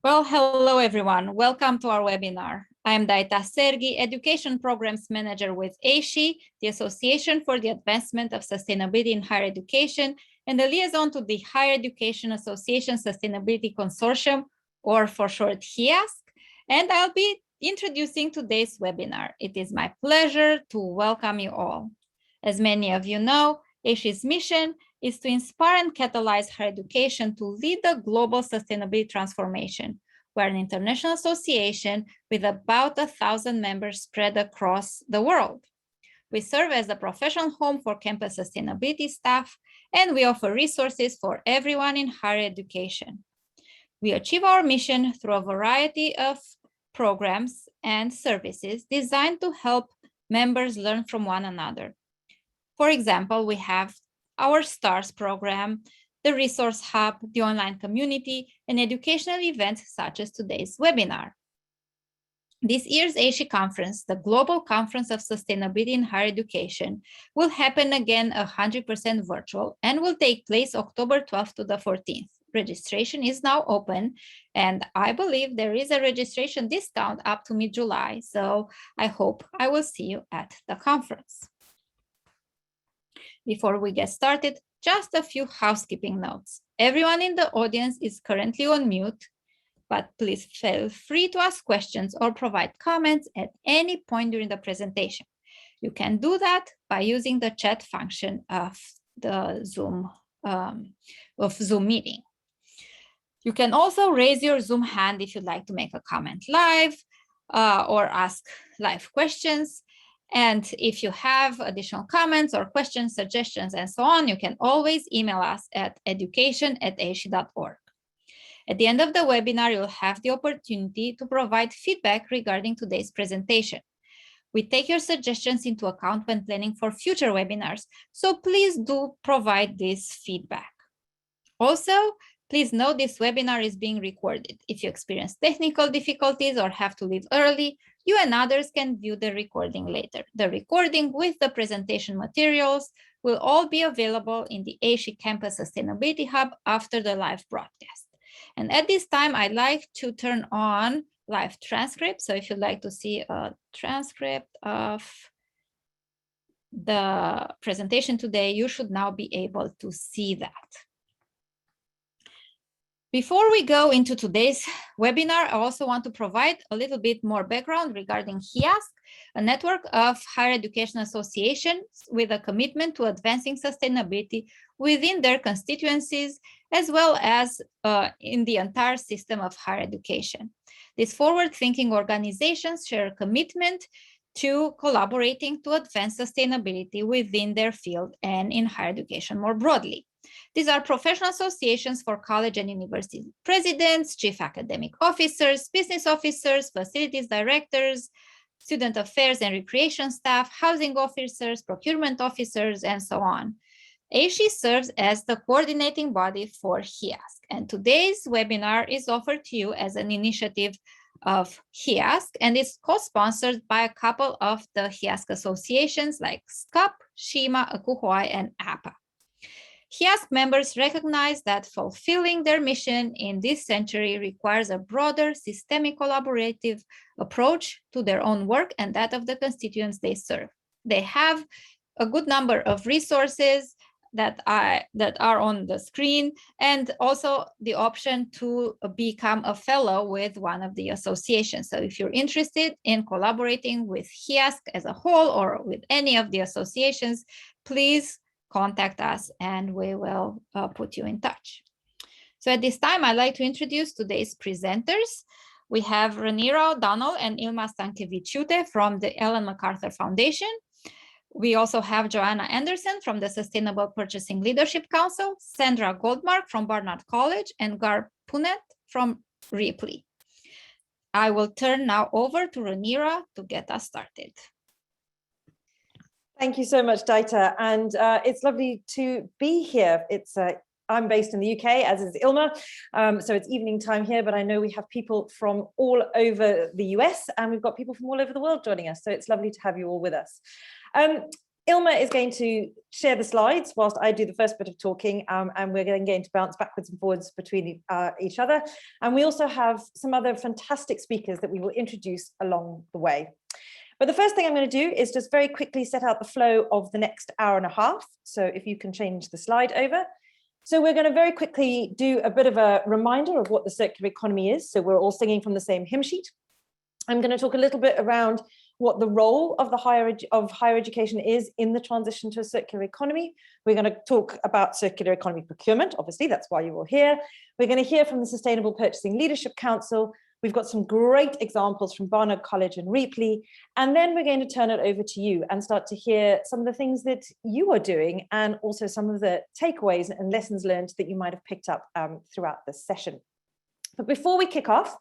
Well, hello everyone. Welcome to our webinar. I am Daita Sergi, Education Programs Manager with ASHI, the Association for the Advancement of Sustainability in Higher Education, and the liaison to the Higher Education Association Sustainability Consortium, or for short, HIASC. And I'll be introducing today's webinar. It is my pleasure to welcome you all. As many of you know, ASHI's mission is to inspire and catalyze higher education to lead the global sustainability transformation. We're an international association with about 1,000 members spread across the world. We serve as a professional home for campus sustainability staff, and we offer resources for everyone in higher education. We achieve our mission through a variety of programs and services designed to help members learn from one another. For example, we have our STARS program, the Resource Hub, the online community, and educational events such as today's webinar. This year's ASHI conference, the Global Conference of Sustainability in Higher Education, will happen again 100% virtual and will take place October 12th to the 14th. Registration is now open, and I believe there is a registration discount up to mid-July, so I hope I will see you at the conference. Before we get started, just a few housekeeping notes. Everyone in the audience is currently on mute, but please feel free to ask questions or provide comments at any point during the presentation. You can do that by using the chat function of the Zoom meeting. You can also raise your Zoom hand if you'd like to make a comment live or ask live questions. And if you have additional comments or questions, suggestions, and so on, you can always email us at education@ashi.org. At the end of the webinar, you'll have the opportunity to provide feedback regarding today's presentation. We take your suggestions into account when planning for future webinars, so please do provide this feedback. Also, please note this webinar is being recorded. If you experience technical difficulties or have to leave early, you and others can view the recording later. The recording with the presentation materials will all be available in the ASHI Campus Sustainability Hub after the live broadcast. And at this time, I'd like to turn on live transcript. So if you'd like to see a transcript of the presentation today, you should now be able to see that. Before we go into today's webinar, I also want to provide a little bit more background regarding HIASC, a network of higher education associations with a commitment to advancing sustainability within their constituencies, as well as in the entire system of higher education. These forward-thinking organizations share a commitment to collaborating to advance sustainability within their field and in higher education more broadly. These are professional associations for college and university presidents, chief academic officers, business officers, facilities directors, student affairs and recreation staff, housing officers, procurement officers, and so on. ASHI serves as the coordinating body for HIASC, and today's webinar is offered to you as an initiative of HIASC, and it's co-sponsored by a couple of the HIASC associations like SCUP, SHIMA, ACUHOI, and APA. HIASC members recognize that fulfilling their mission in this century requires a broader, systemic, collaborative approach to their own work and that of the constituents they serve. They have a good number of resources that are on the screen, and also the option to become a fellow with one of the associations. So if you're interested in collaborating with HIASC as a whole or with any of the associations, please contact us and we will put you in touch. So at this time, I'd like to introduce today's presenters. We have Ranira O'Donnell and Ilma Stankevičiūtė from the Ellen MacArthur Foundation. We also have Joanna Anderson from the Sustainable Purchasing Leadership Council, Sandra Goldmark from Barnard College, and Gar Punet from Ripley. I will turn now over to Ranira to get us started. Thank you so much, Daita, and it's lovely to be here. I'm based in the UK, as is Ilma, so it's evening time here, but I know we have people from all over the US, and we've got people from all over the world joining us, so it's lovely to have you all with us. Ilma is going to share the slides whilst I do the first bit of talking, and we're going to bounce backwards and forwards between each other. And we also have some other fantastic speakers that we will introduce along the way. But the first thing I'm going to do is just very quickly set out the flow of the next hour and a half. So if you can change the slide over. So we're going to very quickly do a bit of a reminder of what the circular economy is. So we're all singing from the same hymn sheet. I'm going to talk a little bit around what the role of the higher education is in the transition to a circular economy. We're going to talk about circular economy procurement. Obviously, that's why you're all here. We're going to hear from the Sustainable Purchasing Leadership Council. We've got some great examples from Barnard College and Ripley. And then we're going to turn it over to you and start to hear some of the things that you are doing and also some of the takeaways and lessons learned that you might have picked up throughout this session. But before we kick off,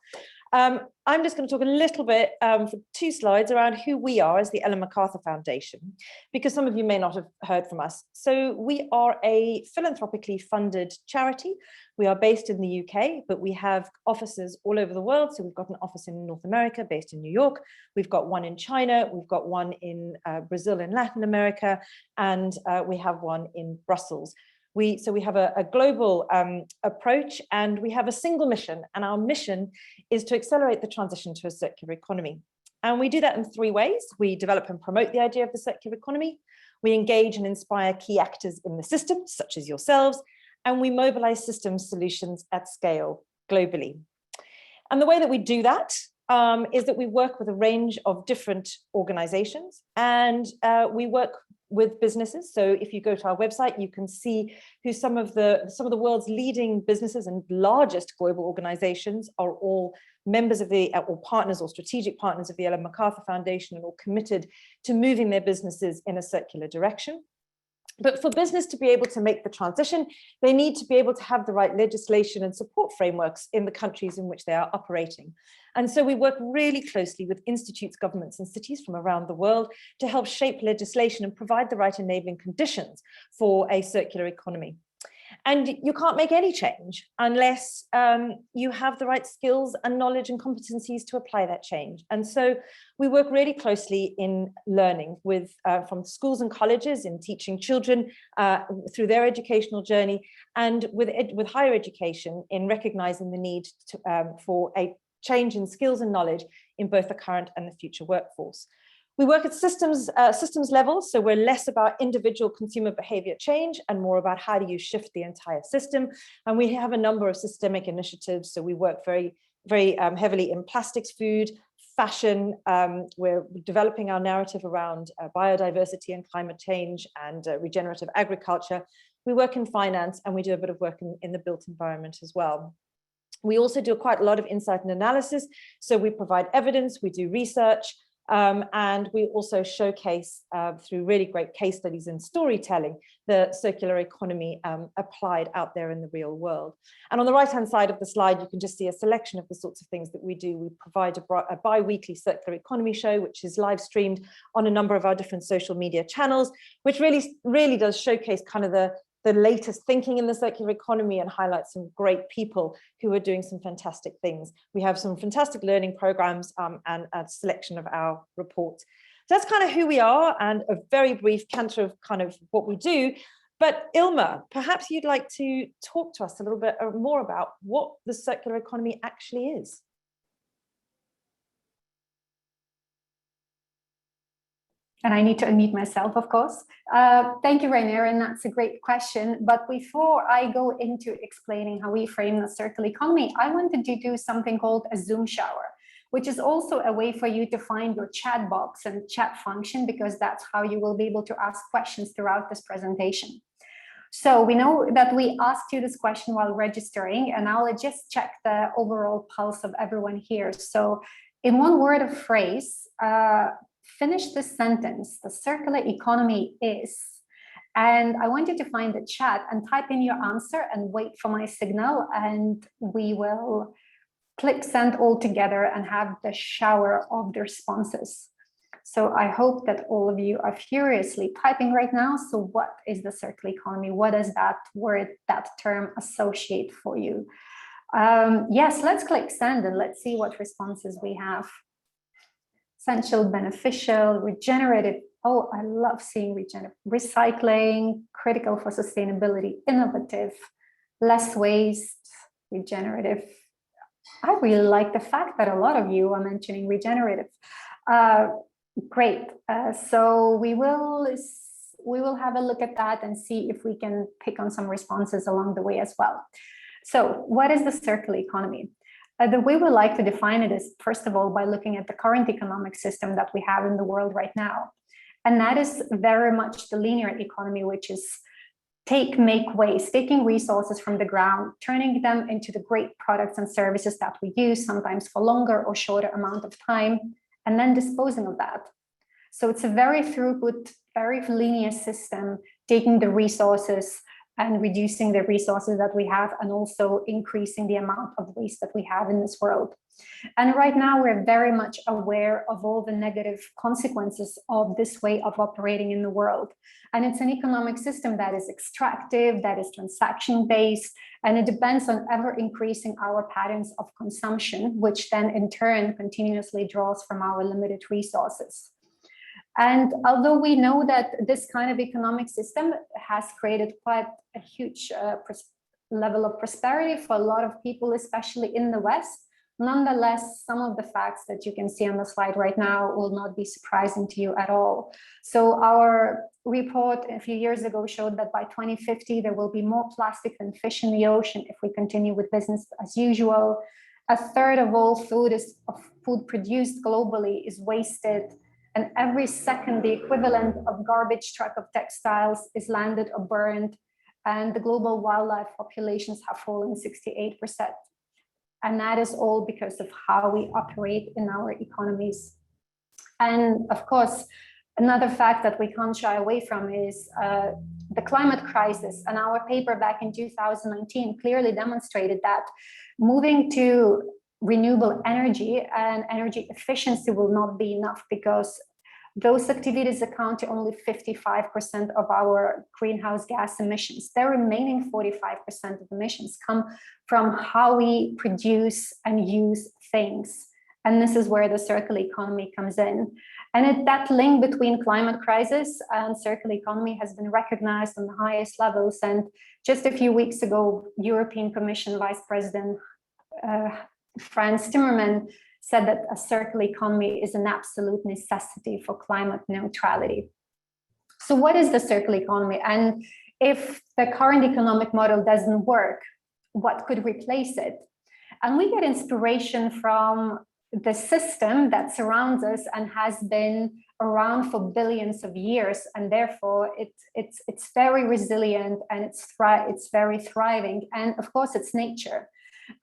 I'm just going to talk a little bit for 2 slides around who we are as the Ellen MacArthur Foundation, because some of you may not have heard from us. So we are a philanthropically funded charity. We are based in the UK, but we have offices all over the world. So we've got an office in North America based in New York. We've got one in China. We've got one in Brazil in Latin America, and we have one in Brussels. So we have a global approach, and we have a single mission, and our mission is to accelerate the transition to a circular economy. And we do that in 3 ways. We develop and promote the idea of the circular economy. We engage and inspire key actors in the system, such as yourselves, and we mobilize systems solutions at scale globally. And the way that we do that is that we work with a range of different organizations, and we work with businesses. So if you go to our website, you can see who some of the world's leading businesses and largest global organizations are all members of the, or partners or strategic partners of the Ellen MacArthur Foundation, and all committed to moving their businesses in a circular direction. But for business to be able to make the transition, they need to be able to have the right legislation and support frameworks in the countries in which they are operating. And so we work really closely with institutes, governments, and cities from around the world to help shape legislation and provide the right enabling conditions for a circular economy. And you can't make any change unless you have the right skills and knowledge and competencies to apply that change. And so we work really closely in learning with from schools and colleges in teaching children through their educational journey, and with higher education in recognizing the need for a change in skills and knowledge in both the current and the future workforce. We work at systems level, so we're less about individual consumer behavior change and more about how do you shift the entire system. And we have a number of systemic initiatives. So we work very heavily in plastics, food, fashion. We're developing our narrative around biodiversity and climate change and regenerative agriculture. We work in finance, and we do a bit of work in the built environment as well. We also do quite a lot of insight and analysis. So we provide evidence, we do research, and we also showcase through really great case studies and storytelling the circular economy applied out there in the real world. And on the right-hand side of the slide, you can just see a selection of the sorts of things that we do. We provide a bi-weekly circular economy show, which is live streamed on a number of our different social media channels, which really does showcase kind of the latest thinking in the circular economy and highlight some great people who are doing some fantastic things. We have some fantastic learning programs and a selection of our reports. So that's kind of who we are and a very brief canter of kind of what we do. But Ilma, perhaps you'd like to talk to us a little bit more about what the circular economy actually is. And I need to unmute myself, of course. Thank you, Rainer, and that's a great question. But before I go into explaining how we frame the circular economy, I wanted to do something called a Zoom shower, which is also a way for you to find your chat box and chat function, because that's how you will be able to ask questions throughout this presentation. So we know that we asked you this question while registering, and I'll just check the overall pulse of everyone here. So in one word or phrase, finish this sentence: the circular economy is, and I want you to find the chat and type in your answer and wait for my signal, and we will click send all together and have the shower of the responses. So I hope that all of you are furiously typing right now. So what is the circular economy? What does that word, that term associate for you? Yes, let's click send and let's see what responses we have. Essential, beneficial, regenerative, Oh, I love seeing regenerative. Recycling, critical for sustainability, innovative, less waste, regenerative. I really like the fact that a lot of you are mentioning regenerative. Great. So we will have a look at that and see if we can pick on some responses along the way as well. So what is the circular economy? The way we like to define it is, first of all, by looking at the current economic system that we have in the world right now. And that is very much the linear economy, which is take, make, waste, taking resources from the ground, turning them into the great products and services that we use, sometimes for longer or shorter amount of time, and then disposing of that. So it's a very throughput, very linear system, taking the resources and reducing the resources that we have, and also increasing the amount of waste that we have in this world. And right now we're very much aware of all the negative consequences of this way of operating in the world. And it's an economic system that is extractive, that is transaction-based, and it depends on ever increasing our patterns of consumption, which then in turn continuously draws from our limited resources. And although we know that this kind of economic system has created quite a huge level of prosperity for a lot of people, especially in the West, nonetheless, some of the facts that you can see on the slide right now will not be surprising to you at all. So our report a few years ago showed that by 2050, there will be more plastic than fish in the ocean if we continue with business as usual. A third of all food produced globally is wasted. And every second, the equivalent of garbage truck of textiles is landed or burned. And the global wildlife populations have fallen 68%. And that is all because of how we operate in our economies. And of course, another fact that we can't shy away from is the climate crisis. And our paper back in 2019 clearly demonstrated that moving to renewable energy and energy efficiency will not be enough, because those activities account to only 55% of our greenhouse gas emissions. The remaining 45% of emissions come from how we produce and use things. And this is where the circular economy comes in. And that link between climate crisis and circular economy has been recognized on the highest levels. And just a few weeks ago, European Commission Vice President Franz Timmermans said that a circular economy is an absolute necessity for climate neutrality. So what is the circular economy? And if the current economic model doesn't work, what could replace it? And we get inspiration from the system that surrounds us and has been around for billions of years, and therefore it's very resilient and it's very thriving. And of course, it's nature.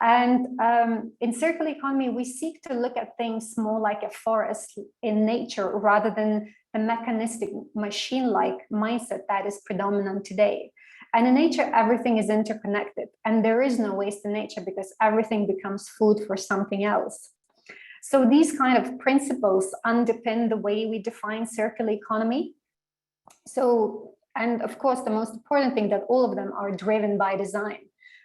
And in circular economy, we seek to look at things more like a forest in nature rather than a mechanistic machine-like mindset that is predominant today. And in nature, everything is interconnected, and there is no waste in nature because everything becomes food for something else. So these kind of principles underpin the way we define circular economy. So, and of course, the most important thing that all of them are driven by design.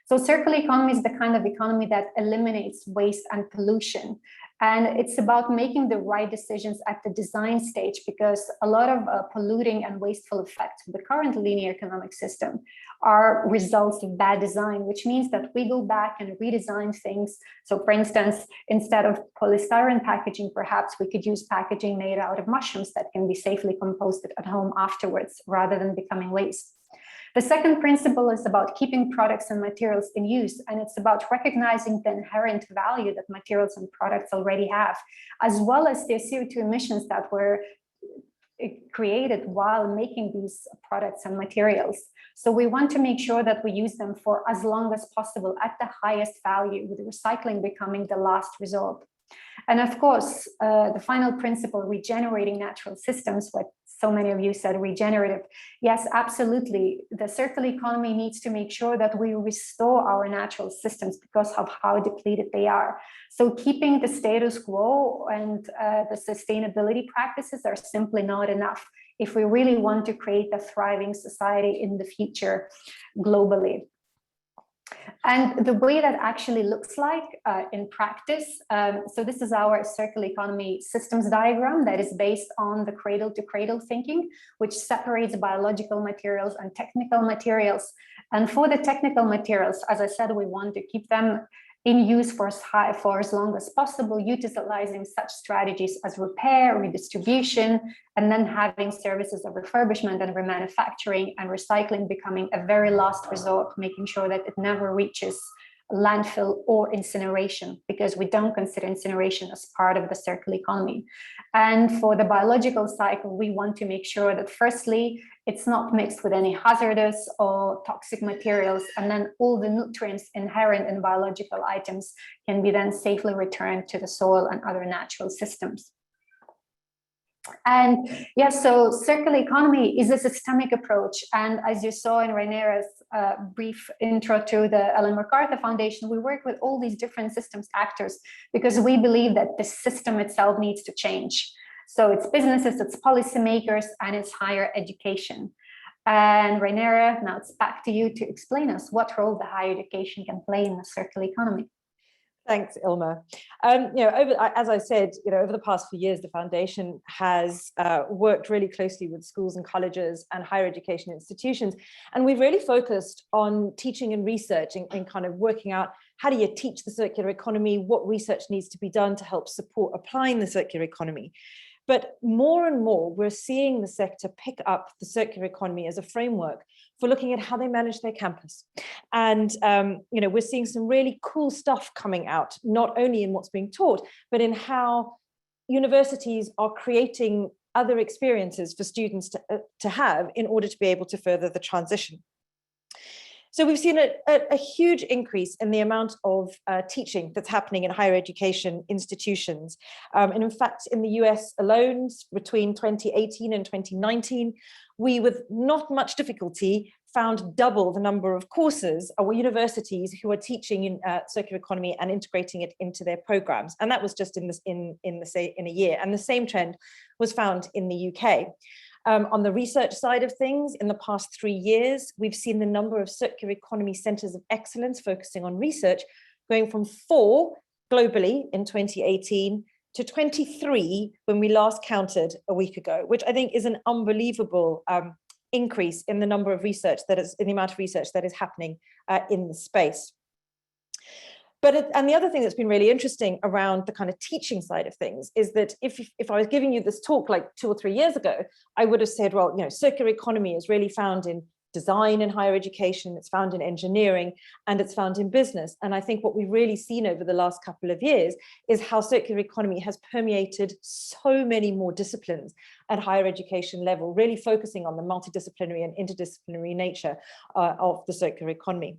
So circular economy is the kind of economy that eliminates waste and pollution. And it's about making the right decisions at the design stage, because a lot of polluting and wasteful effects of the current linear economic system are results of bad design, which means that we go back and redesign things. So for instance, instead of polystyrene packaging, perhaps we could use packaging made out of mushrooms that can be safely composted at home afterwards, rather than becoming waste. The second principle is about keeping products and materials in use, and it's about recognizing the inherent value that materials and products already have, as well as the CO2 emissions that were created while making these products and materials. So we want to make sure that we use them for as long as possible at the highest value, with recycling becoming the last resort. And of course, the final principle, regenerating natural systems, what so many of you said, regenerative. Yes, absolutely. The circular economy needs to make sure that we restore our natural systems because of how depleted they are. So keeping the status quo and the sustainability practices are simply not enough if we really want to create a thriving society in the future globally. And the way that actually looks like in practice, so this is our circular economy systems diagram that is based on the cradle to cradle thinking, which separates biological materials and technical materials. And for the technical materials, as I said, we want to keep them in use for as long as possible, utilizing such strategies as repair, redistribution, and then having services of refurbishment and remanufacturing and recycling becoming a very last resort, making sure that it never reaches landfill or incineration, because we don't consider incineration as part of the circular economy. And for the biological cycle, we want to make sure that firstly, it's not mixed with any hazardous or toxic materials, and then all the nutrients inherent in biological items can be then safely returned to the soil and other natural systems. And yes, so circular economy is a systemic approach. And as you saw in Rainera's brief intro to the Ellen MacArthur Foundation, we work with all these different systems actors because we believe that the system itself needs to change. So it's businesses, it's policymakers, and it's higher education. And Rainera, now it's back to you to explain us what role the higher education can play in the circular economy. Thanks, Ilma. As I said, over the past few years, the foundation has worked really closely with schools and colleges and higher education institutions. And we've really focused on teaching and research and kind of working out how do you teach the circular economy, what research needs to be done to help support applying the circular economy. But more and more, we're seeing the sector pick up the circular economy as a framework for looking at how they manage their campus. And we're seeing some really cool stuff coming out, not only in what's being taught, but in how universities are creating other experiences for students to have in order to be able to further the transition. So we've seen a huge increase in the amount of teaching that's happening in higher education institutions. And in fact, in the US alone, between 2018 and 2019, we, with not much difficulty, found double the number of courses or universities who are teaching in circular economy and integrating it into their programs. And that was just in a year. And the same trend was found in the UK. On the research side of things, in the past 3 years, we've seen the number of circular economy centers of excellence focusing on research going from 4 globally in 2018 to 23 when we last counted a week ago, which I think is an unbelievable increase in the number of research in the amount of research that is happening in the space. And the other thing that's been really interesting around the kind of teaching side of things is that if I was giving you this talk like 2 or 3 years ago, I would have said, well, circular economy is really found in design in higher education, it's found in engineering, and it's found in business. And I think what we've really seen over the last couple of years is how circular economy has permeated so many more disciplines at higher education level, really focusing on the multidisciplinary and interdisciplinary nature of the circular economy.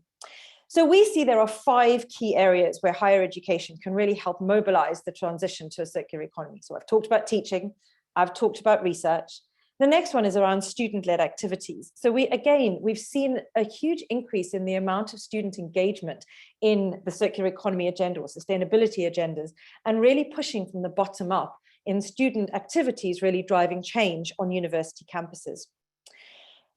So we see there are 5 key areas where higher education can really help mobilize the transition to a circular economy. So I've talked about teaching, I've talked about research. The next one is around student-led activities. So we've seen a huge increase in the amount of student engagement in the circular economy agenda or sustainability agendas, and really pushing from the bottom up in student activities, really driving change on university campuses.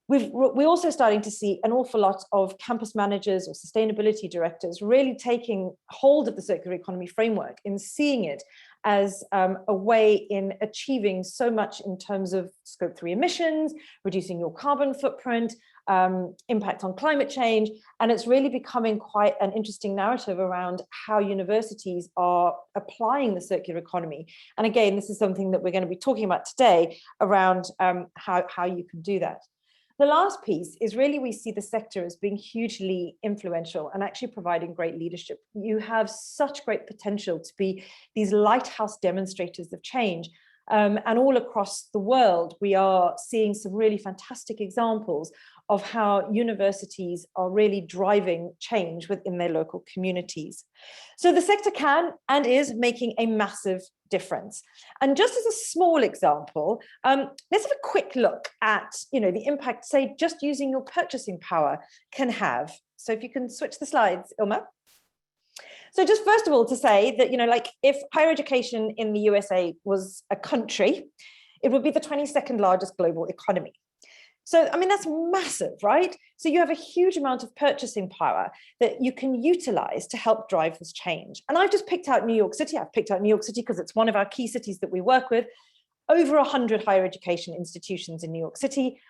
We're also starting to see an awful lot of campus managers or sustainability directors really taking hold of the circular economy framework and seeing it as a way in achieving so much in terms of scope 3 emissions, reducing your carbon footprint, impact on climate change. And it's really becoming quite an interesting narrative around how universities are applying the circular economy. And again, this is something that we're going to be talking about today around how you can do that. The last piece is really we see the sector as being hugely influential and actually providing great leadership. You have such great potential to be these lighthouse demonstrators of change. And all across the world, we are seeing some really fantastic examples of how universities are really driving change within their local communities. So the sector can and is making a massive difference. And just as a small example, let's have a quick look at the impact, say, just using your purchasing power can have. So if you can switch the slides, Ilma. So just first of all to say that, like if higher education in the USA was a country, it would be the 22nd largest global economy. So, I mean, that's massive, right? So you have a huge amount of purchasing power that you can utilize to help drive this change. And I've just picked out New York City. I've picked out New York City because it's one of our key cities that we work with. Over 100 higher education institutions in New York City,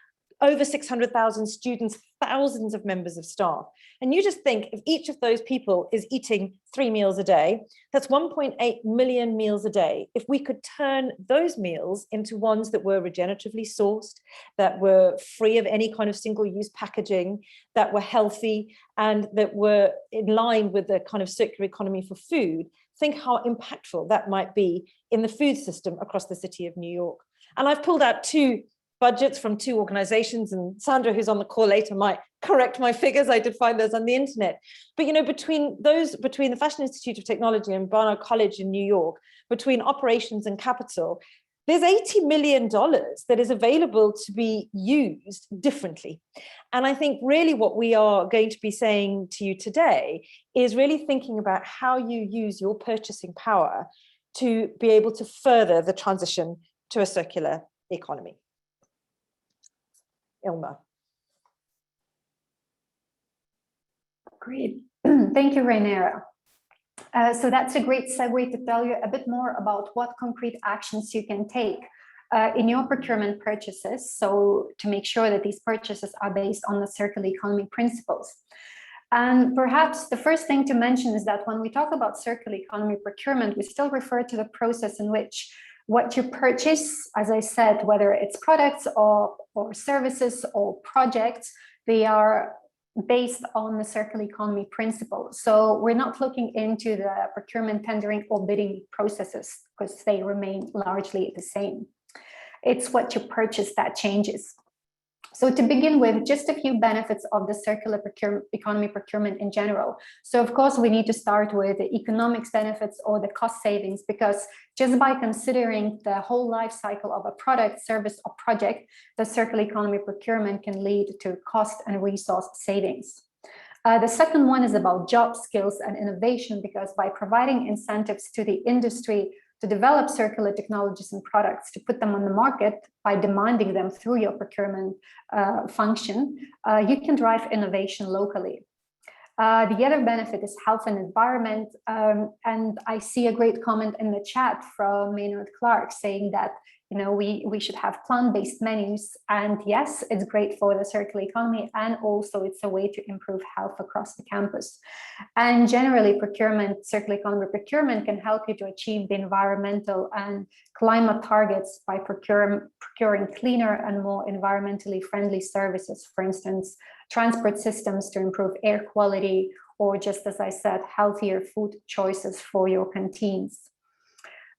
over 600,000 students, thousands of members of staff. And you just think if each of those people is eating 3 meals a day, that's 1.8 million meals a day. If we could turn those meals into ones that were regeneratively sourced, that were free of any kind of single-use packaging, that were healthy, and that were in line with the kind of circular economy for food, think how impactful that might be in the food system across the city of New York. And I've pulled out 2 budgets from 2 organizations, and Sandra, who's on the call later, might correct my figures. I did find those on the internet. But you know, between the Fashion Institute of Technology and Barnard College in New York, between operations and capital, there's $80 million that is available to be used differently. And I think really what we are going to be saying to you today is really thinking about how you use your purchasing power to be able to further the transition to a circular economy. Ilma. Great. Thank you, Rainera. So that's a great segue to tell you a bit more about what concrete actions you can take in your procurement purchases, so to make sure that these purchases are based on the circular economy principles. And perhaps the first thing to mention is that when we talk about circular economy procurement, we still refer to the process in which what you purchase, as I said, whether it's products or services or projects, they are based on the circular economy principle. So we're not looking into the procurement, tendering, or bidding processes because they remain largely the same. It's what you purchase that changes. So to begin with, just a few benefits of the circular economy procurement in general. So of course, we need to start with the economics benefits or the cost savings, because just by considering the whole life cycle of a product, service, or project, the circular economy procurement can lead to cost and resource savings. The second one is about job skills and innovation, because by providing incentives to the industry to develop circular technologies and products, to put them on the market by demanding them through your procurement function, you can drive innovation locally. The other benefit is health and environment. And I see a great comment in the chat from Maynard Clark saying that, you know, we should have plant-based menus. And yes, it's great for the circular economy. And also it's a way to improve health across the campus. And generally procurement, circular economy procurement can help you to achieve the environmental and climate targets by procuring cleaner and more environmentally friendly services. For instance, transport systems to improve air quality, or just as I said, healthier food choices for your canteens.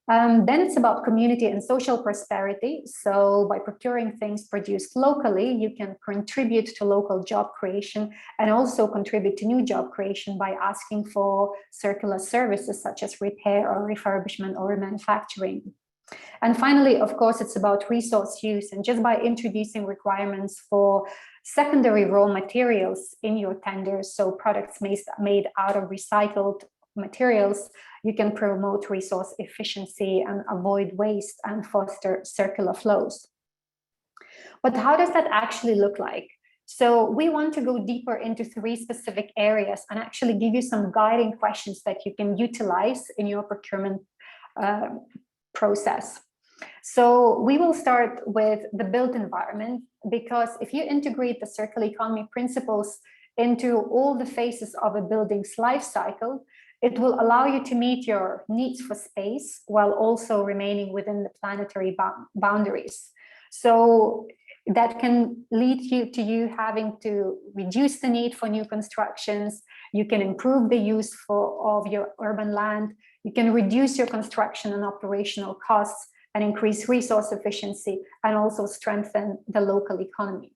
Then it's about community and social prosperity. So by procuring things produced locally, you can contribute to local job creation and also contribute to new job creation by asking for circular services such as repair or refurbishment or remanufacturing. And finally, of course, it's about resource use. And just by introducing requirements for secondary raw materials in your tenders, so products made out of recycled materials, you can promote resource efficiency and avoid waste and foster circular flows. But how does that actually look like? So we want to go deeper into 3 specific areas and actually give you some guiding questions that you can utilize in your procurement process. So we will start with the built environment, because if you integrate the circular economy principles into all the phases of a building's life cycle, it will allow you to meet your needs for space while also remaining within the planetary boundaries. So that can lead to you having to reduce the need for new constructions. You can improve the use of your urban land. You can reduce your construction and operational costs and increase resource efficiency and also strengthen the local economy.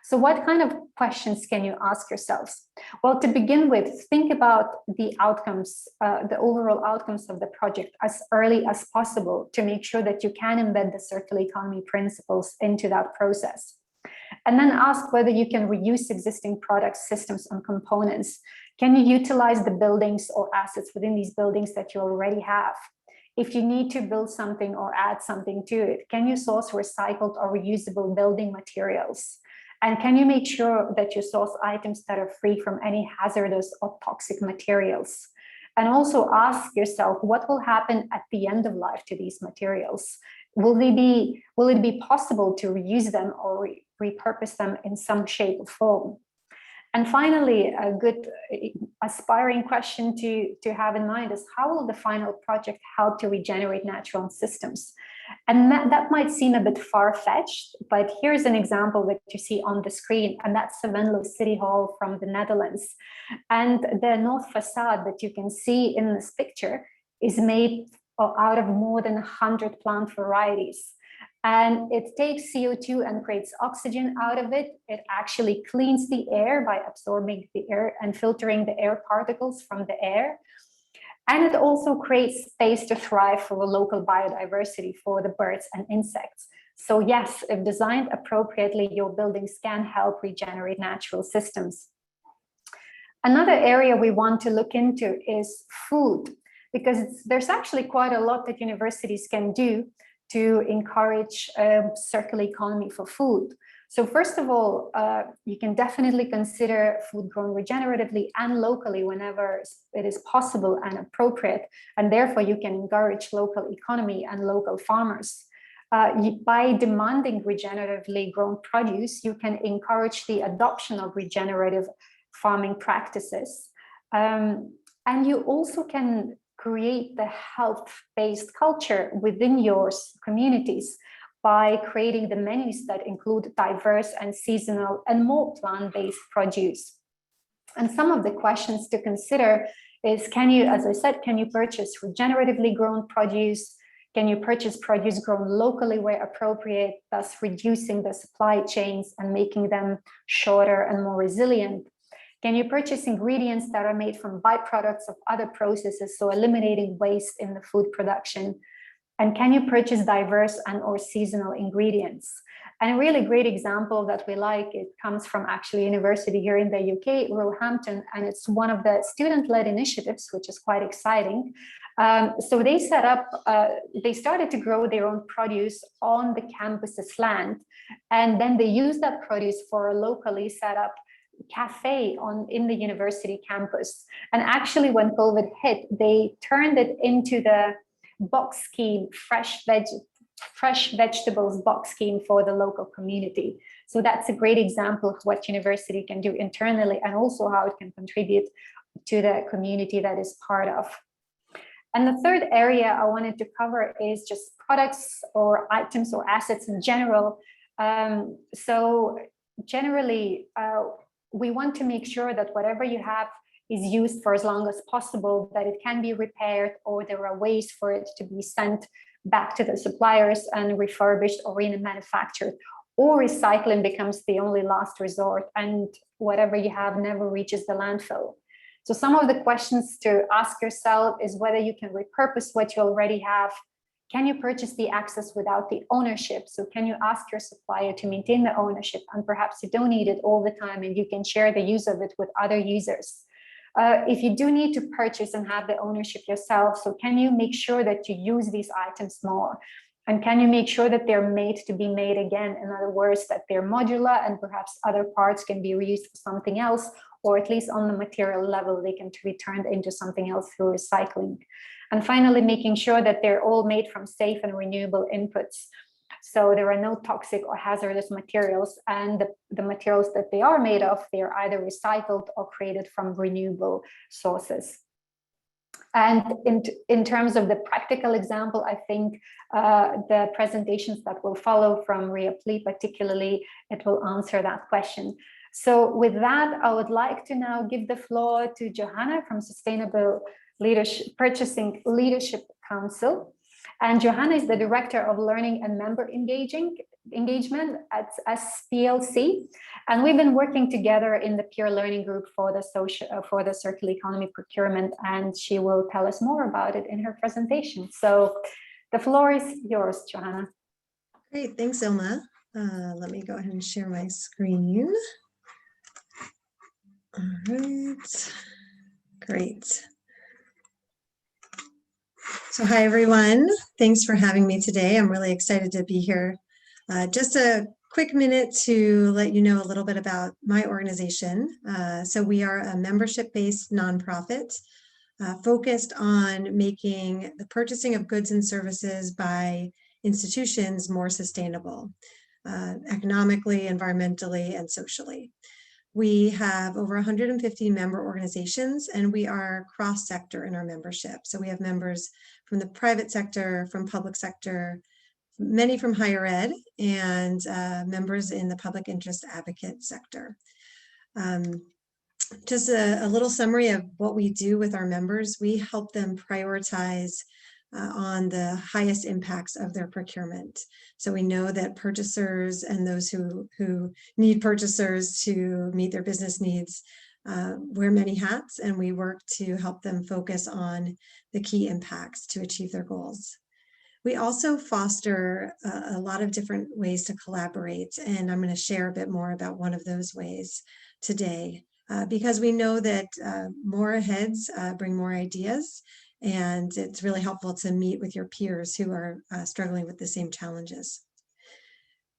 So what kind of questions can you ask yourselves? Well, to begin with, think about the outcomes, the overall outcomes of the project as early as possible to make sure that you can embed the circular economy principles into that process. And then ask whether you can reuse existing products, systems, and components. Can you utilize the buildings or assets within these buildings that you already have? If you need to build something or add something to it, can you source recycled or reusable building materials? And can you make sure that you source items that are free from any hazardous or toxic materials? And also ask yourself, what will happen at the end of life to these materials? Will it be possible to reuse them or repurpose them in some shape or form? And finally, a good aspiring question to have in mind is, how will the final project help to regenerate natural systems? And that might seem a bit far-fetched, but here's an example that you see on the screen, and that's the Venlo City Hall from the Netherlands. And the north facade that you can see in this picture is made out of more than 100 plant varieties. And it takes CO2 and creates oxygen out of it. It actually cleans the air by absorbing the air and filtering the air particles from the air. And it also creates space to thrive for the local biodiversity for the birds and insects. So yes, if designed appropriately, your buildings can help regenerate natural systems. Another area we want to look into is food, because there's actually quite a lot that universities can do to encourage circular economy for food. So first of all, you can definitely consider food grown regeneratively and locally whenever it is possible and appropriate, and therefore you can encourage local economy and local farmers. By demanding regeneratively grown produce, you can encourage the adoption of regenerative farming practices. And you also can create the health-based culture within your communities by creating the menus that include diverse and seasonal and more plant-based produce. And some of the questions to consider is, can you, as I said, can you purchase regeneratively grown produce? Can you purchase produce grown locally where appropriate, thus reducing the supply chains and making them shorter and more resilient? Can you purchase ingredients that are made from byproducts of other processes, so eliminating waste in the food production? And can you purchase diverse and or seasonal ingredients? And a really great example that we like, it comes from actually a university here in the UK, Roehampton, and it's one of the student-led initiatives, which is quite exciting. So they set up, they started to grow their own produce on the campus's land, and then they used that produce for a locally set up cafe in the university campus. And actually when COVID hit, they turned it into the box scheme, fresh vegetables box scheme for the local community. So that's a great example of what university can do internally and also how it can contribute to the community that is part of. And the third area I wanted to cover is just products or items or assets in general. So generally, we want to make sure that whatever you have is used for as long as possible, that it can be repaired, or there are ways for it to be sent back to the suppliers and refurbished or remanufactured, or recycling becomes the only last resort and whatever you have never reaches the landfill. So some of the questions to ask yourself is whether you can repurpose what you already have. Can you purchase the access without the ownership? So can you ask your supplier to maintain the ownership, and perhaps you don't need it all the time and you can share the use of it with other users? If you do need to purchase and have the ownership yourself, so can you make sure that you use these items more? And can you make sure that they're made to be made again? In other words, that they're modular and perhaps other parts can be reused for something else, or at least on the material level, they can be turned into something else through recycling. And finally, making sure that they're all made from safe and renewable inputs. So there are no toxic or hazardous materials, and the materials that they are made of, they are either recycled or created from renewable sources. And in terms of the practical example, I think the presentations that will follow from Ria Plee particularly, it will answer that question. So with that, I would like to now give the floor to Johanna from Sustainable Purchasing Leadership Council. And Johanna is the Director of Learning and Member Engagement at SPLC. And we've been working together in the peer learning group for the circular economy procurement, and she will tell us more about it in her presentation. So the floor is yours, Johanna. Great, thanks, Ilma. Let me go ahead and share my screen. All right, great. So hi, everyone. Thanks for having me today. I'm really excited to be here. Just a quick minute to let you know a little bit about my organization. So we are a membership-based nonprofit focused on making the purchasing of goods and services by institutions more sustainable, economically, environmentally, and socially. We have over 150 member organizations, and we are cross-sector in our membership. So we have members from the private sector, from public sector, many from higher ed, and members in the public interest advocate sector. Just a little summary of what we do with our members. We help them prioritize on the highest impacts of their procurement. So we know that purchasers and those who need purchasers to meet their business needs wear many hats, and we work to help them focus on the key impacts to achieve their goals. We also foster a lot of different ways to collaborate, and I'm going to share a bit more about one of those ways today, because we know that more heads bring more ideas, and it's really helpful to meet with your peers who are struggling with the same challenges.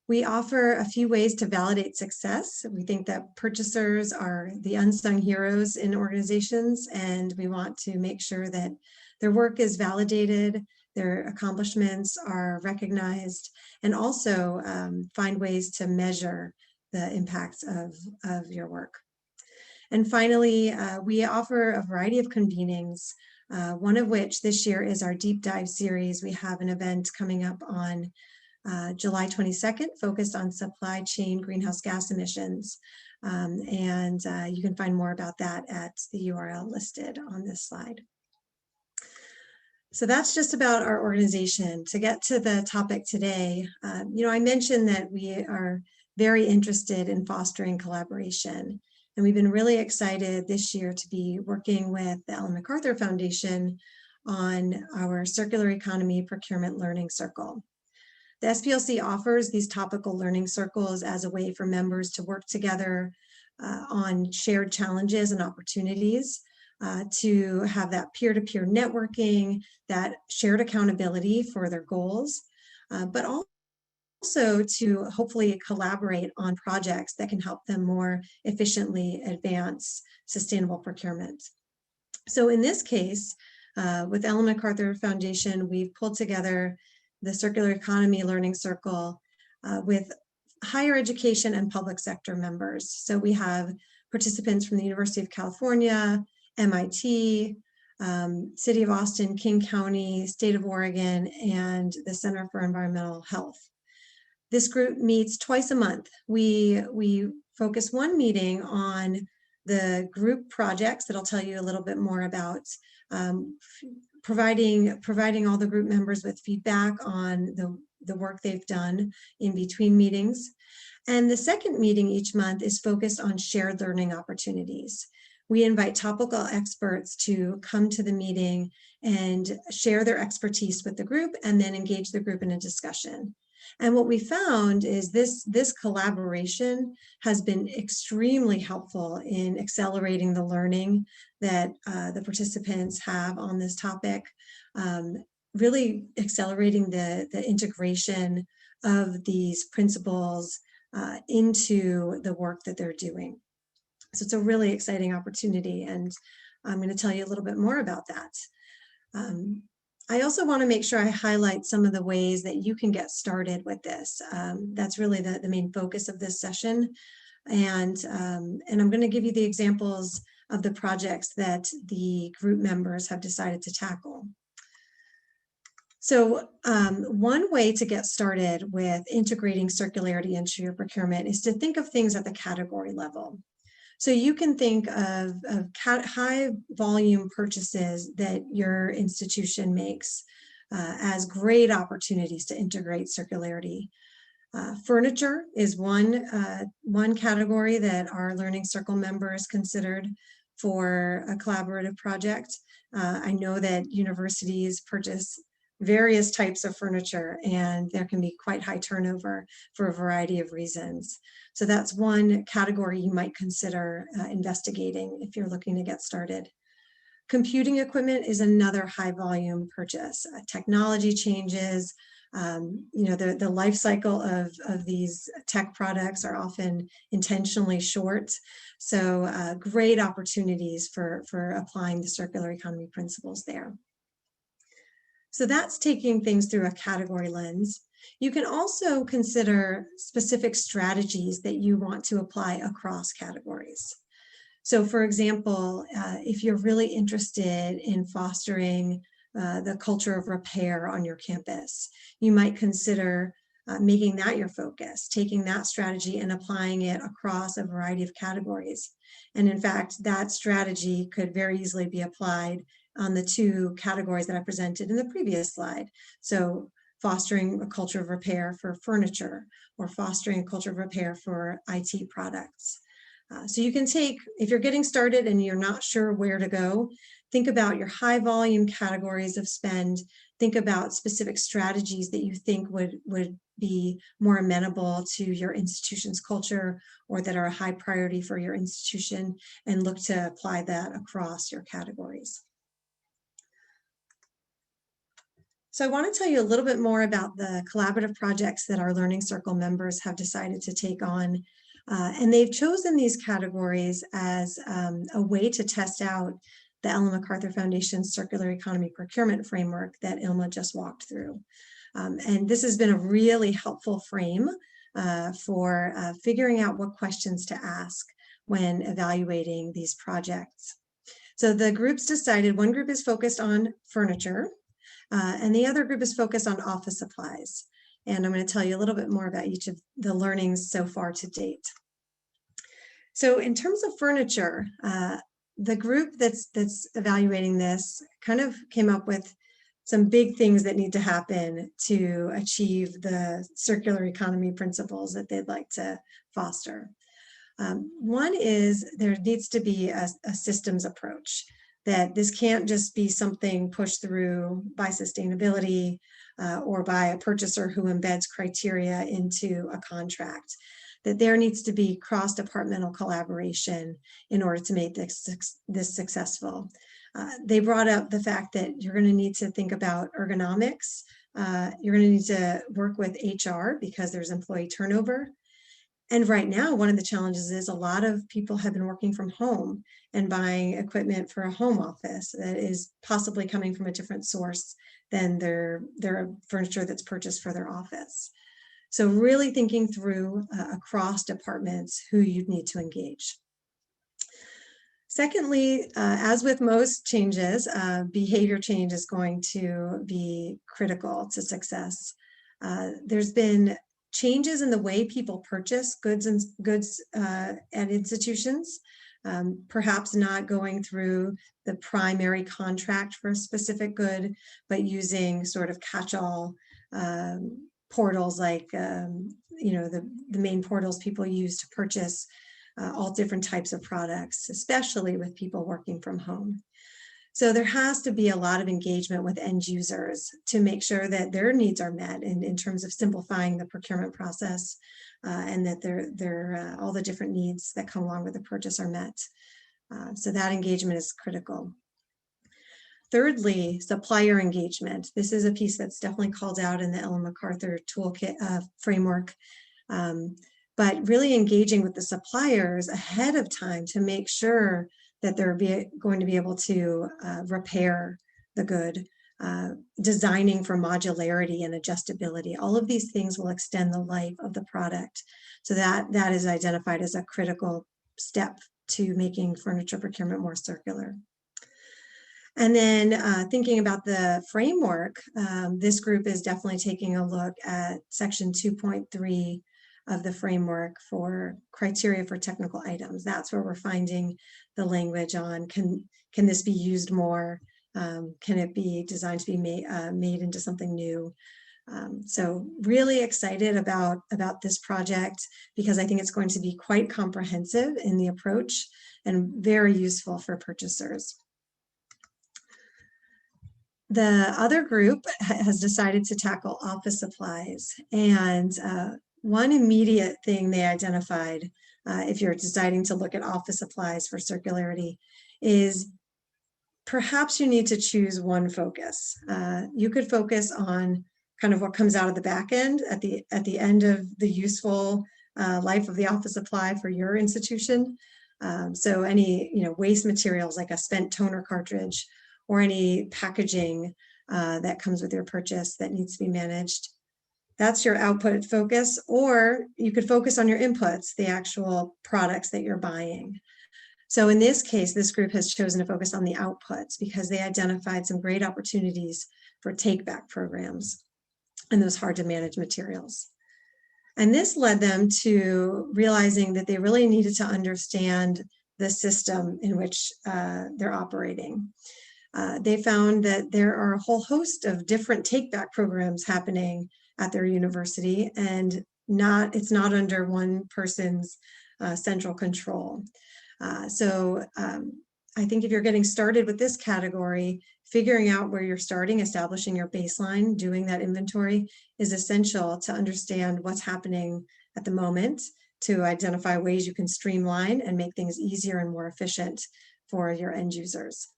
We offer a few ways to validate success. We think that purchasers are the unsung heroes in organizations, and we want to make sure that their work is validated, their accomplishments are recognized, and also find ways to measure the impacts of your work. And finally, we offer a variety of convenings, one of which this year is our deep dive series. We have an event coming up on July 22nd, focused on supply chain greenhouse gas emissions. And you can find more about that at the URL listed on this slide. So that's just about our organization. To get to the topic today, I mentioned that we are very interested in fostering collaboration. And we've been really excited this year to be working with the Ellen MacArthur Foundation on our Circular Economy Procurement Learning Circle. The SPLC offers these topical learning circles as a way for members to work together on shared challenges and opportunities, to have that peer-to-peer networking, that shared accountability for their goals, but also to hopefully collaborate on projects that can help them more efficiently advance sustainable procurement. So in this case, with Ellen MacArthur Foundation, we've pulled together the Circular Economy Learning Circle with higher education and public sector members. So we have participants from the University of California, MIT, City of Austin, King County, State of Oregon, and the Center for Environmental Health. This group meets twice a month. We focus one meeting on the group projects that I'll tell you a little bit more about, providing all the group members with feedback on the work they've done in between meetings. And the second meeting each month is focused on shared learning opportunities. We invite topical experts to come to the meeting and share their expertise with the group and then engage the group in a discussion. And what we found is this collaboration has been extremely helpful in accelerating the learning that the participants have on this topic, really accelerating the integration of these principles into the work that they're doing. So it's a really exciting opportunity, and I'm going to tell you a little bit more about that. I also want to make sure I highlight some of the ways that you can get started with this. That's really the main focus of this session. And I'm going to give you the examples of the projects that the group members have decided to tackle. So one way to get started with integrating circularity into your procurement is to think of things at the category level. So you can think of high volume purchases that your institution makes as great opportunities to integrate circularity. Furniture is one category that our Learning Circle members considered for a collaborative project. I know that universities purchase various types of furniture, and there can be quite high turnover for a variety of reasons. So that's one category you might consider investigating if you're looking to get started. Computing equipment is another high volume purchase. Technology changes, You know, the life cycle of these tech products are often intentionally short. So great opportunities for applying the circular economy principles there. So that's taking things through a category lens. You can also consider specific strategies that you want to apply across categories. So for example, if you're really interested in fostering the culture of repair on your campus, you might consider making that your focus, taking that strategy and applying it across a variety of categories. And in fact, that strategy could very easily be applied on the two categories that I presented in the previous slide. So fostering a culture of repair for furniture, or fostering a culture of repair for IT products. So you can take, if you're getting started and you're not sure where to go, think about your high volume categories of spend, think about specific strategies that you think would be more amenable to your institution's culture or that are a high priority for your institution, and look to apply that across your categories. So I want to tell you a little bit more about the collaborative projects that our Learning Circle members have decided to take on. And they've chosen these categories as a way to test out the Ellen MacArthur Foundation's Circular Economy Procurement Framework that Ilma just walked through. And this has been a really helpful frame for figuring out what questions to ask when evaluating these projects. So the groups decided, one group is focused on furniture, and the other group is focused on office supplies. And I'm going to tell you a little bit more about each of the learnings so far to date. So in terms of furniture, the group that's evaluating this kind of came up with some big things that need to happen to achieve the circular economy principles that they'd like to foster. One is there needs to be a systems approach, that this can't just be something pushed through by sustainability or by a purchaser who embeds criteria into a contract, that there needs to be cross-departmental collaboration in order to make this successful. They brought up the fact that you're going to need to think about ergonomics. You're going to need to work with HR because there's employee turnover. And right now, one of the challenges is a lot of people have been working from home and buying equipment for a home office that is possibly coming from a different source than their furniture that's purchased for their office. So really thinking through across departments who you'd need to engage. Secondly, as with most changes, behavior change is going to be critical to success. There's been changes in the way people purchase goods at institutions, perhaps not going through the primary contract for a specific good, but using sort of catch-all portals like you know, the main portals people use to purchase all different types of products, especially with people working from home. So there has to be a lot of engagement with end users to make sure that their needs are met in terms of simplifying the procurement process and that all the different needs that come along with the purchase are met. So that engagement is critical. Thirdly, supplier engagement. This is a piece that's definitely called out in the Ellen MacArthur toolkit framework, but really engaging with the suppliers ahead of time to make sure that they're going to be able to repair the good, designing for modularity and adjustability. All of these things will extend the life of the product. So that is identified as a critical step to making furniture procurement more circular. And then thinking about the framework, this group is definitely taking a look at section 2.3 of the framework for criteria for technical items. That's where we're finding the language on can this be used more? Can it be designed to be made into something new? So really excited about this project because I think it's going to be quite comprehensive in the approach and very useful for purchasers. The other group has decided to tackle office supplies, and one immediate thing they identified, if you're deciding to look at office supplies for circularity, is perhaps you need to choose one focus. You could focus on kind of what comes out of the back end at the end of the useful life of the office supply for your institution. So any waste materials like a spent toner cartridge or any packaging that comes with your purchase that needs to be managed. That's your output focus, or you could focus on your inputs, the actual products that you're buying. So in this case, this group has chosen to focus on the outputs because they identified some great opportunities for take-back programs and those hard to manage materials. And this led them to realizing that they really needed to understand the system in which they're operating. They found that there are a whole host of different take-back programs happening at their university, and it's not under one person's central control. So I think if you're getting started with this category, figuring out where you're starting, establishing your baseline, doing that inventory is essential to understand what's happening at the moment, to identify ways you can streamline and make things easier and more efficient for your end users.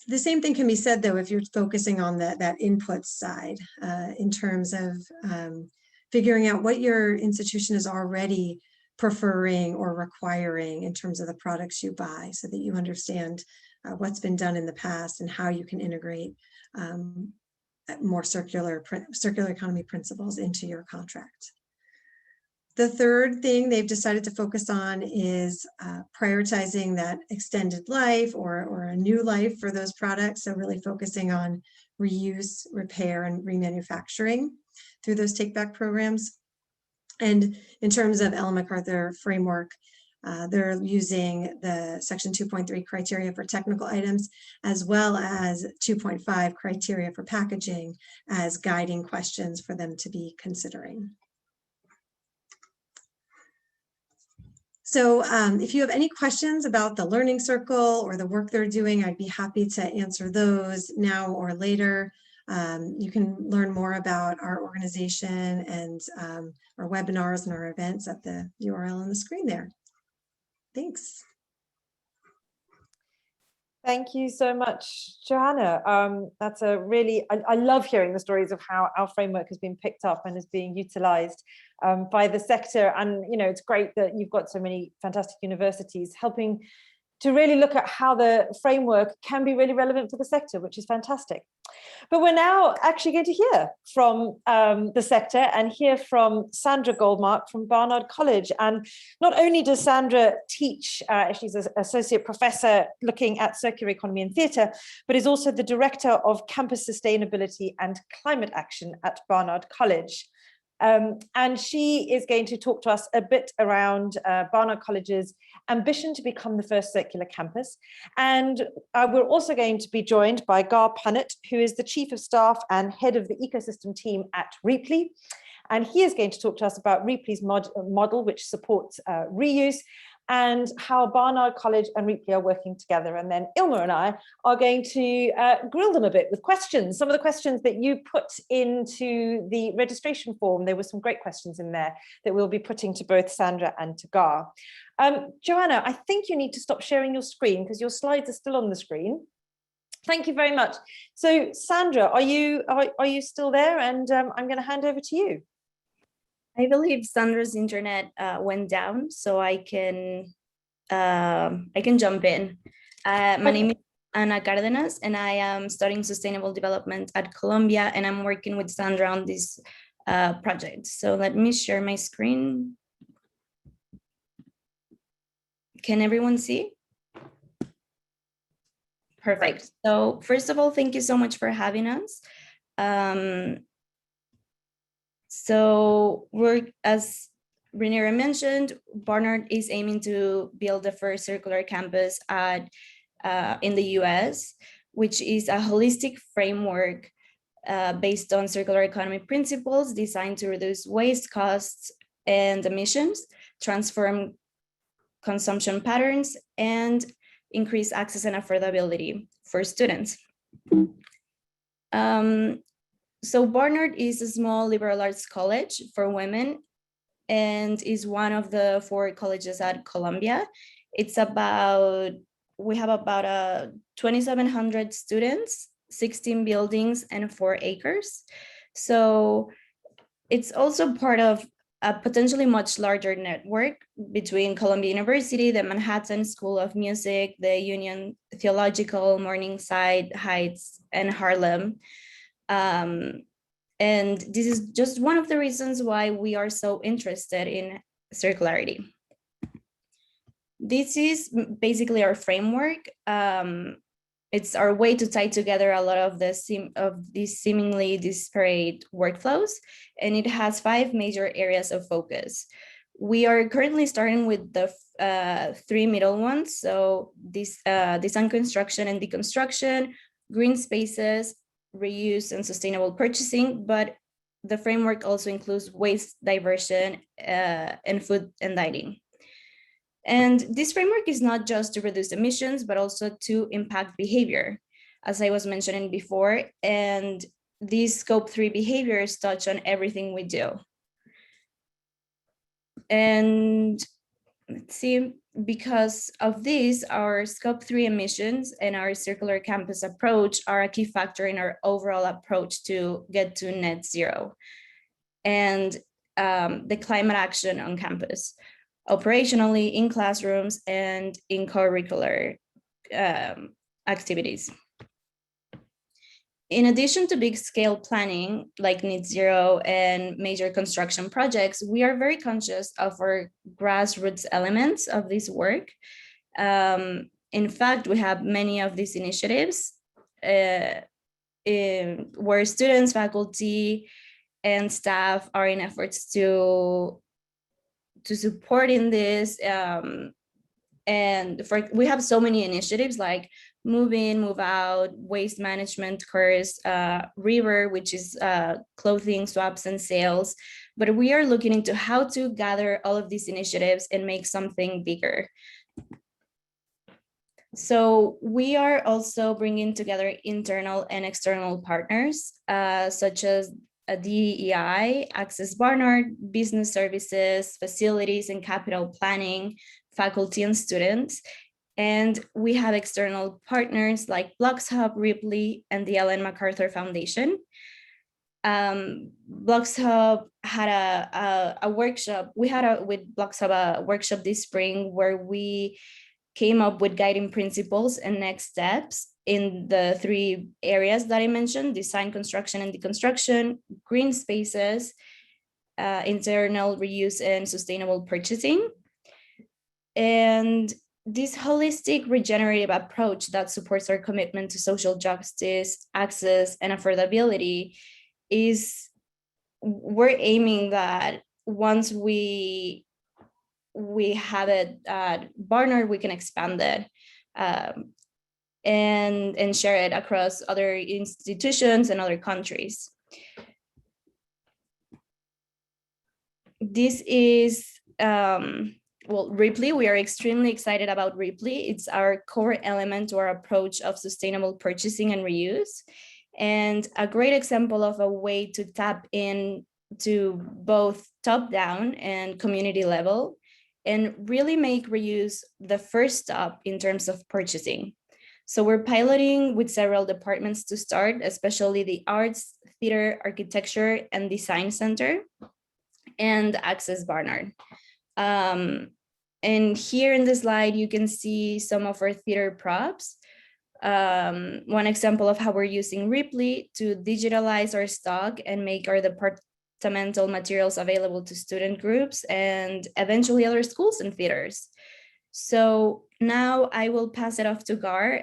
The same thing can be said, though, if you're focusing on that input side in terms of figuring out what your institution is already preferring or requiring in terms of the products you buy, so that you understand what's been done in the past and how you can integrate more circular economy principles into your contract. The third thing they've decided to focus on is prioritizing that extended life or a new life for those products. So really focusing on reuse, repair, and remanufacturing through those take-back programs. And in terms of MacArthur framework, they're using the Section 2.3 criteria for technical items, as well as 2.5 criteria for packaging as guiding questions for them to be considering. So if you have any questions about the Learning Circle or the work they're doing, I'd be happy to answer those now or later. You can learn more about our organization and our webinars and our events at the URL on the screen there. Thanks. Thank you so much, Johanna. That's a really, I love hearing the stories of how our framework has been picked up and is being utilized by the sector. And, it's great that you've got so many fantastic universities helping to really look at how the framework can be really relevant for the sector, which is fantastic. But we're now actually going to hear from the sector and hear from Sandra Goldmark from Barnard College. And not only does Sandra teach, she's an associate professor looking at circular economy and theatre, but is also the director of campus sustainability and climate action at Barnard College. And she is going to talk to us a bit around Barnard College's ambition to become the first circular campus. And we're also going to be joined by Gar Punnett, who is the Chief of Staff and Head of the Ecosystem team at Repley. And he is going to talk to us about Repley's model, which supports reuse, and how Barnard College and Repley are working together. And then Ilma and I are going to grill them a bit with questions. Some of the questions that you put into the registration form, there were some great questions in there that we'll be putting to both Sandra and to Gar. Joanna, I think you need to stop sharing your screen because your slides are still on the screen. Thank you very much. So Sandra, are you still there? And I'm going to hand over to you. I believe Sandra's internet went down, so I can jump in. My name is Ana Cárdenas, and I am studying sustainable development at Columbia, and I'm working with Sandra on this project. So let me share my screen. Can everyone see? Perfect. So first of all, thank you so much for having us. So we're, as Rhaenyra mentioned, Barnard is aiming to build the first circular campus in the US, which is a holistic framework based on circular economy principles designed to reduce waste, costs, and emissions, transform consumption patterns, and increase access and affordability for students. So Barnard is a small liberal arts college for women and is one of the 4 colleges at Columbia. We have about 2,700 students 16 buildings and 4 acres. So it's also part of a potentially much larger network between Columbia University, the Manhattan School of Music, the Union Theological, Morningside Heights, and Harlem. And this is just one of the reasons why we are so interested in circularity. This is basically our framework. It's our way to tie together a lot of these seemingly disparate workflows, and it has 5 major areas of focus. We are currently starting with the 3 middle ones. So design, construction, and deconstruction, green spaces, reuse, and sustainable purchasing. But the framework also includes waste diversion and food and dining. And this framework is not just to reduce emissions, but also to impact behavior, as I was mentioning before. And these scope 3 behaviors touch on everything we do. And let's see, because of this, our scope 3 emissions and our circular campus approach are a key factor in our overall approach to get to net zero and the climate action on campus, operationally, in classrooms, and in curricular activities. In addition to big scale planning like net zero and major construction projects, we are very conscious of our grassroots elements of this work. In fact, we have many of these initiatives where students, faculty, and staff are in efforts to support in this. And we have so many initiatives like Move In, Move Out, Waste Management Course, River, which is clothing swaps and sales. But we are looking into how to gather all of these initiatives and make something bigger. So we are also bringing together internal and external partners, such as DEI, Access Barnard, business services, facilities and capital planning, faculty and students. And we have external partners like Blocks Hub, Ripley, and the Ellen MacArthur Foundation. Blocks Hub had a workshop. We had with Blocks Hub a workshop this spring where we came up with guiding principles and next steps in the 3 areas that I mentioned: design, construction, and deconstruction, green spaces, internal reuse, and sustainable purchasing. And this holistic regenerative approach that supports our commitment to social justice, access, and affordability we're aiming that once we have it at Barnard, we can expand it and share it across other institutions and other countries. This is Ripley. We are extremely excited about Ripley. It's our core element to our approach of sustainable purchasing and reuse, and a great example of a way to tap in to both top-down and community level and really make reuse the first stop in terms of purchasing. So we're piloting with several departments to start, especially the Arts, Theater, Architecture, and Design Center, and Access Barnard. And here in the slide, you can see some of our theater props. One example of how we're using Ripley to digitalize our stock and make our departmental materials available to student groups and eventually other schools and theaters. So now I will pass it off to Gar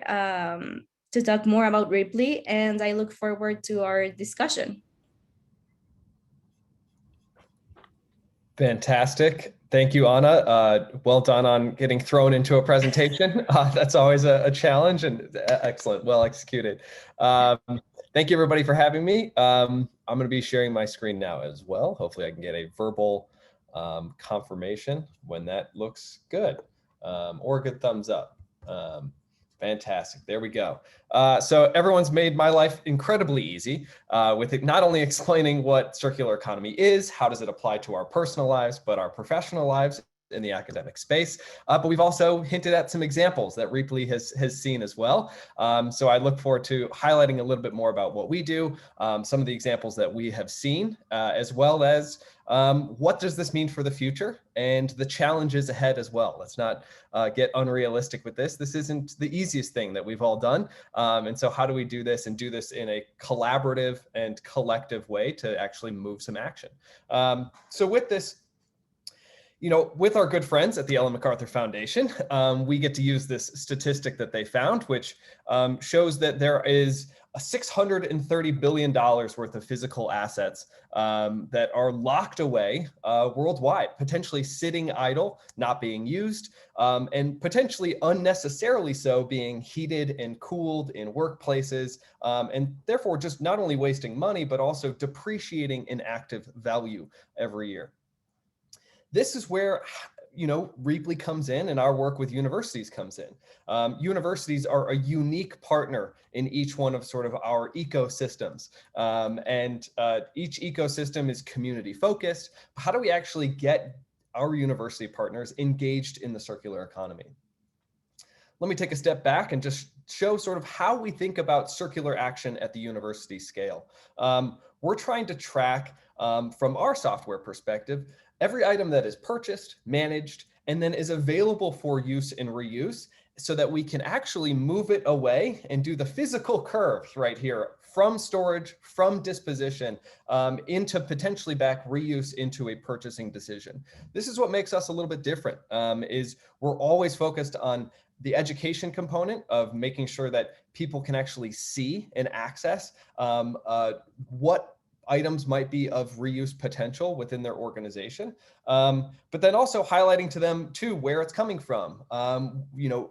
to talk more about Ripley, and I look forward to our discussion. Fantastic. Thank you, Anna. Well done on getting thrown into a presentation. That's always a challenge, and excellent, well executed. Thank you, everybody, for having me. I'm going to be sharing my screen now as well. Hopefully I can get a verbal confirmation when that looks good, or a good thumbs up. Fantastic. There we go. So everyone's made my life incredibly easy with it, not only explaining what circular economy is, how does it apply to our personal lives, but our professional lives in the academic space, but we've also hinted at some examples that Reaply has seen as well. So I look forward to highlighting a little bit more about what we do, some of the examples that we have seen, as well as what does this mean for the future and the challenges ahead as well. Let's not get unrealistic with this. This isn't the easiest thing that we've all done. And so how do we do this and do this in a collaborative and collective way to actually move some action? So with this, with our good friends at the Ellen MacArthur Foundation, we get to use this statistic that they found, which shows that there is a $630 billion worth of physical assets that are locked away worldwide, potentially sitting idle, not being used, and potentially unnecessarily so being heated and cooled in workplaces, and therefore just not only wasting money, but also depreciating in active value every year. This is where, Reaply comes in and our work with universities comes in. Universities are a unique partner in each one of sort of our ecosystems. And each ecosystem is community focused. How do we actually get our university partners engaged in the circular economy? Let me take a step back and just show sort of how we think about circular action at the university scale. We're trying to track, from our software perspective, every item that is purchased, managed, and then is available for use and reuse so that we can actually move it away and do the physical curves right here from storage, from disposition, into potentially back reuse into a purchasing decision. This is what makes us a little bit different, is we're always focused on the education component of making sure that people can actually see and access what items might be of reuse potential within their organization, but then also highlighting to them too where it's coming from,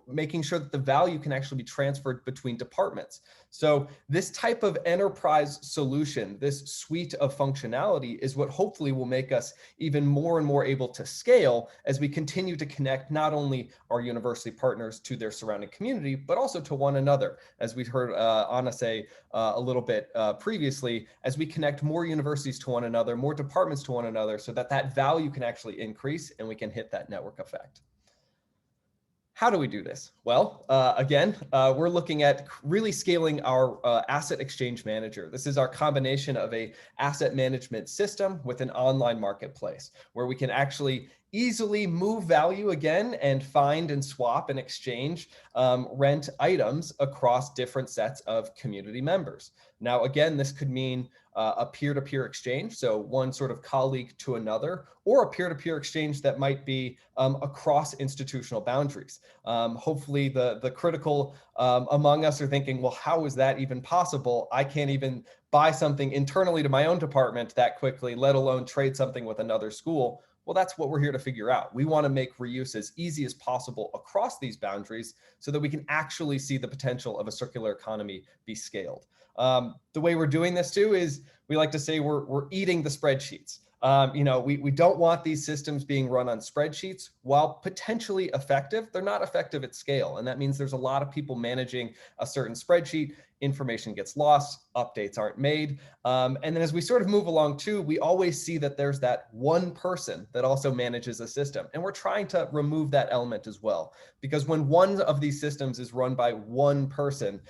making sure that the value can actually be transferred between departments. So this type of enterprise solution, this suite of functionality is what hopefully will make us even more and more able to scale as we continue to connect not only our university partners to their surrounding community, but also to one another. As we heard Anna say a little bit previously, as we connect more universities to one another, more departments to one another, so that that value can actually increase and we can hit that network effect. How do we do this? Well, again, we're looking at really scaling our asset exchange manager. This is our combination of a asset management system with an online marketplace where we can actually easily move value again and find and swap and exchange rent items across different sets of community members. Now, again, this could mean a peer-to-peer exchange, so one sort of colleague to another, or a peer-to-peer exchange that might be across institutional boundaries. Hopefully the critical among us are thinking, well, how is that even possible? I can't even buy something internally to my own department that quickly, let alone trade something with another school. Well, that's what we're here to figure out. We want to make reuse as easy as possible across these boundaries so that we can actually see the potential of a circular economy be scaled. The way we're doing this too is we like to say we're eating the spreadsheets. We don't want these systems being run on spreadsheets. While potentially effective, they're not effective at scale. And that means there's a lot of people managing a certain spreadsheet, information gets lost, updates aren't made. And then as we sort of move along too, we always see that there's that one person that also manages a system. And we're trying to remove that element as well. Because when one of these systems is run by one person,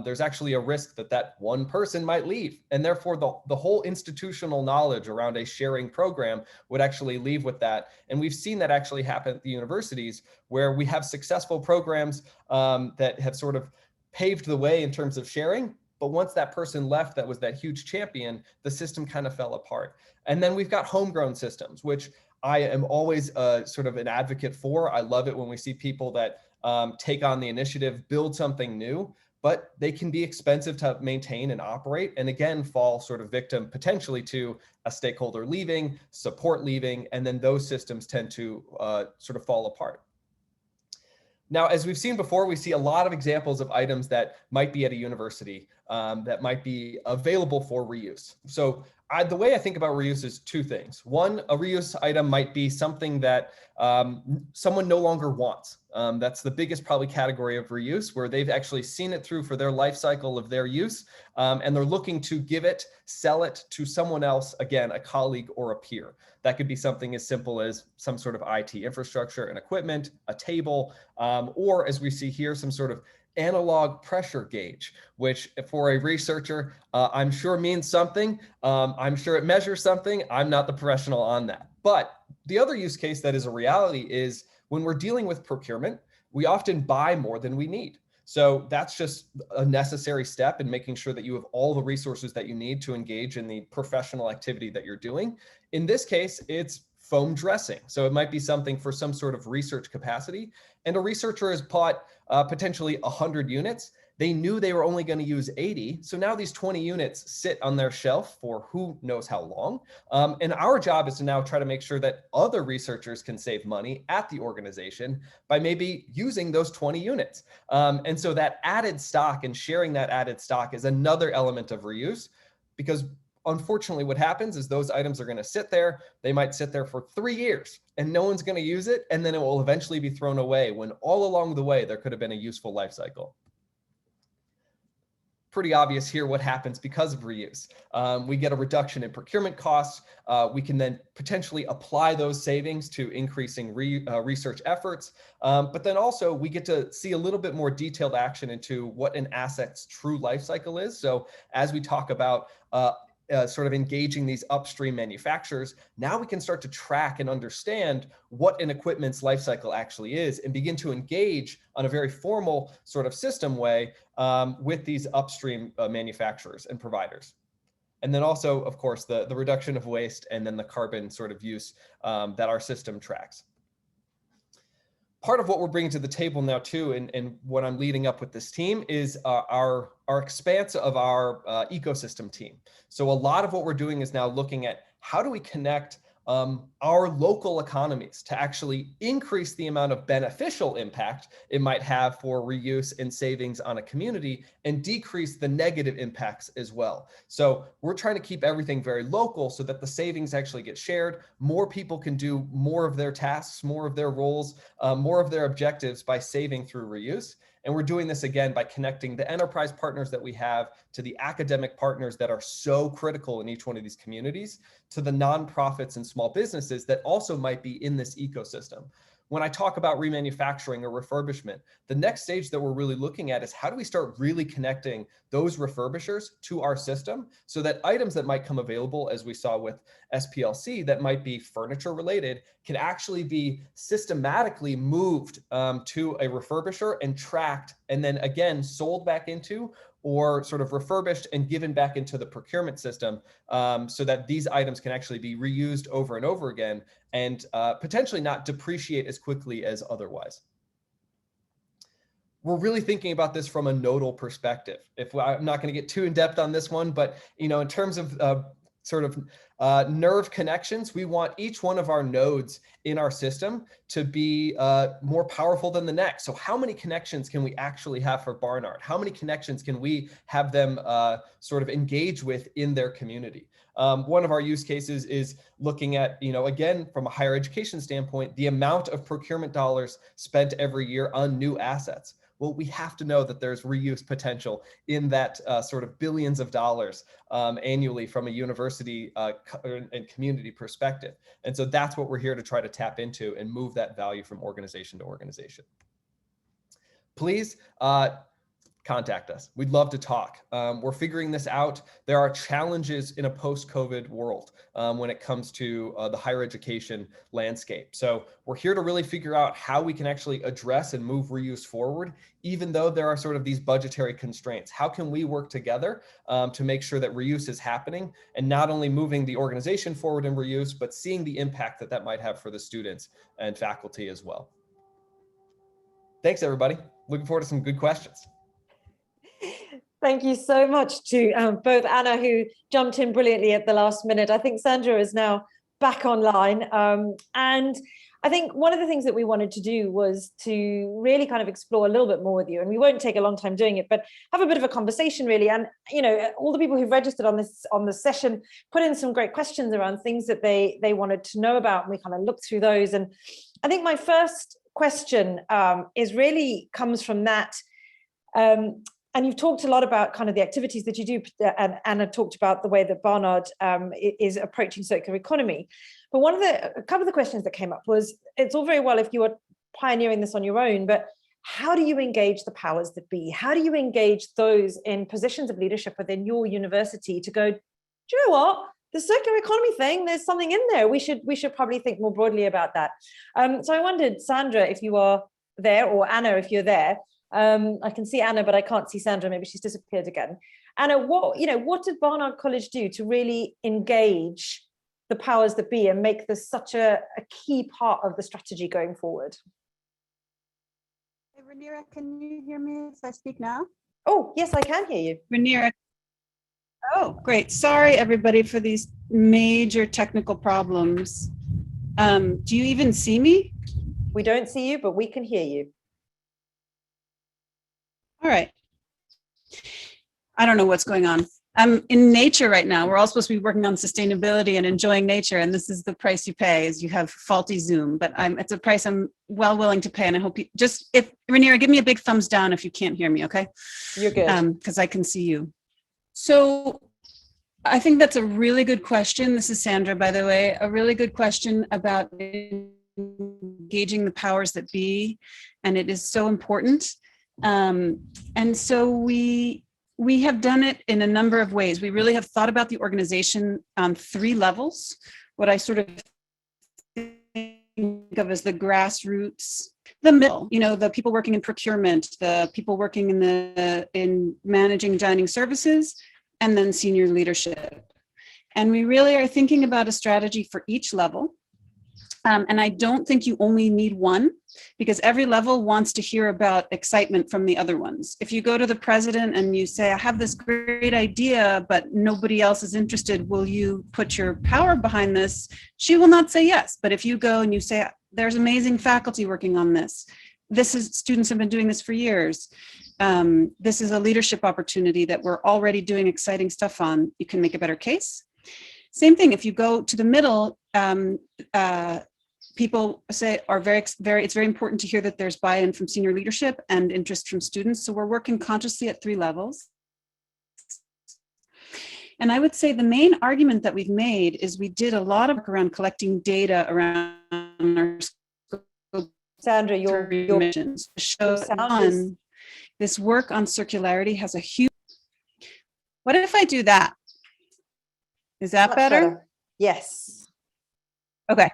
there's actually a risk that that one person might leave. And therefore the whole institutional knowledge around a sharing program would actually leave with that. And we've seen that actually happen at the universities where we have successful programs that have sort of paved the way in terms of sharing. But once that person left that was that huge champion, the system kind of fell apart. And then we've got homegrown systems, which I am always sort of an advocate for. I love it when we see people that take on the initiative, build something new, but they can be expensive to maintain and operate. And again, fall sort of victim potentially to a stakeholder leaving, support leaving, and then those systems tend to sort of fall apart. Now, as we've seen before, we see a lot of examples of items that might be at a university that might be available for reuse. So the way I think about reuse is two things. One, a reuse item might be something that someone no longer wants. That's the biggest probably category of reuse, where they've actually seen it through for their life cycle of their use, and they're looking to give it, sell it to someone else, again, a colleague or a peer. That could be something as simple as some sort of IT infrastructure and equipment, a table, or as we see here, some sort of analog pressure gauge, which for a researcher, I'm sure means something. I'm sure it measures something. I'm not the professional on that. But the other use case that is a reality is when we're dealing with procurement, we often buy more than we need. So that's just a necessary step in making sure that you have all the resources that you need to engage in the professional activity that you're doing. In this case, it's foam dressing. So it might be something for some sort of research capacity. And a researcher has bought potentially 100 units. They knew they were only going to use 80. So now these 20 units sit on their shelf for who knows how long. And our job is to now try to make sure that other researchers can save money at the organization by maybe using those 20 units. And so that added stock and sharing that added stock is another element of reuse, because unfortunately what happens is those items are going to sit there. They might sit there for 3 years and no one's going to use it. And then it will eventually be thrown away when all along the way there could have been a useful life cycle. Pretty obvious here what happens because of reuse. We get a reduction in procurement costs. We can then potentially apply those savings to increasing research efforts. But then also we get to see a little bit more detailed action into what an asset's true life cycle is. So as we talk about sort of engaging these upstream manufacturers, now we can start to track and understand what an equipment's life cycle actually is and begin to engage on a very formal sort of system way with these upstream manufacturers and providers. And then also, of course, the reduction of waste and then the carbon sort of use that our system tracks. Part of what we're bringing to the table now too, and what I'm leading up with this team is our expanse of our ecosystem team. So a lot of what we're doing is now looking at how do we connect our local economies to actually increase the amount of beneficial impact it might have for reuse and savings on a community and decrease the negative impacts as well. So we're trying to keep everything very local so that the savings actually get shared. More people can do more of their tasks, more of their roles, more of their objectives by saving through reuse. And we're doing this again by connecting the enterprise partners that we have to the academic partners that are so critical in each one of these communities, to the nonprofits and small businesses that also might be in this ecosystem. When I talk about remanufacturing or refurbishment, the next stage that we're really looking at is how do we start really connecting those refurbishers to our system so that items that might come available, as we saw with SPLC, that might be furniture related, can actually be systematically moved to a refurbisher and tracked, and then again sold back into or sort of refurbished and given back into the procurement system so that these items can actually be reused over and over again and potentially not depreciate as quickly as otherwise. We're really thinking about this from a nodal perspective. I'm not going to get too in depth on this one, but in terms of sort of nerve connections, we want each one of our nodes in our system to be more powerful than the next. So how many connections can we actually have for Barnard? How many connections can we have them sort of engage with in their community? One of our use cases is looking at, again, from a higher education standpoint, the amount of procurement dollars spent every year on new assets. Well, we have to know that there's reuse potential in that sort of billions of dollars annually from a university and community perspective. And so that's what we're here to try to tap into and move that value from organization to organization. Please contact us. We'd love to talk. We're figuring this out. There are challenges in a post-COVID world when it comes to the higher education landscape. So we're here to really figure out how we can actually address and move reuse forward, even though there are sort of these budgetary constraints. How can we work together to make sure that reuse is happening and not only moving the organization forward in reuse, but seeing the impact that that might have for the students and faculty as well. Thanks, everybody. Looking forward to some good questions. Thank you so much to both Anna, who jumped in brilliantly at the last minute. I think Sandra is now back online. And I think one of the things that we wanted to do was to really kind of explore a little bit more with you, and we won't take a long time doing it, but have a bit of a conversation really. And, you know, all the people who've registered on this session put in some great questions around things that they wanted to know about, and we kind of looked through those. And I think my first question is really comes from that. And you've talked a lot about kind of the activities that you do, and Anna talked about the way that Barnard is approaching circular economy. But a couple of the questions that came up was, it's all very well if you are pioneering this on your own, but how do you engage the powers that be? How do you engage those in positions of leadership within your university to go, do you know what? The circular economy thing, there's something in there. We should probably think more broadly about that. So I wondered, Sandra, if you are there, or Anna, if you're there. I can see Anna, but I can't see Sandra. Maybe she's disappeared again. Anna, what did Barnard College do to really engage the powers that be and make this such a key part of the strategy going forward? Hey, Rhaenyra, can you hear me if I speak now? Oh, yes, I can hear you. Rhaenyra. Oh, great. Sorry, everybody, for these major technical problems. Do you even see me? We don't see you, but we can hear you. All right. I don't know what's going on. I'm in nature right now. We're all supposed to be working on sustainability and enjoying nature, and this is the price you pay, is you have faulty Zoom. But it's a price I'm well willing to pay, and I hope you if Rhaenyra, give me a big thumbs down if you can't hear me, okay? You're good. Because I can see you. So I think that's a really good question. This is Sandra, by the way. A really good question about engaging the powers that be, and it is so important. And so we have done it in a number of ways. We really have thought about the organization on 3 levels. What I sort of think of as the grassroots, the middle, the people working in procurement, the people working in managing dining services, and then senior leadership. And we really are thinking about a strategy for each level. And I don't think you only need one, because every level wants to hear about excitement from the other ones. If you go to the president and you say, I have this great idea, but nobody else is interested, will you put your power behind this? She will not say yes. But if you go and you say, there's amazing faculty working on this, students have been doing this for years. This is a leadership opportunity that we're already doing exciting stuff on, you can make a better case. Same thing, if you go to the middle, people say it's very important to hear that there's buy-in from senior leadership and interest from students. So we're working consciously at 3 levels. And I would say the main argument that we've made is we did a lot of work around collecting data around our Sandra, your missions to show that this work on circularity has a huge. What if I do that? Is that better? Yes. Okay.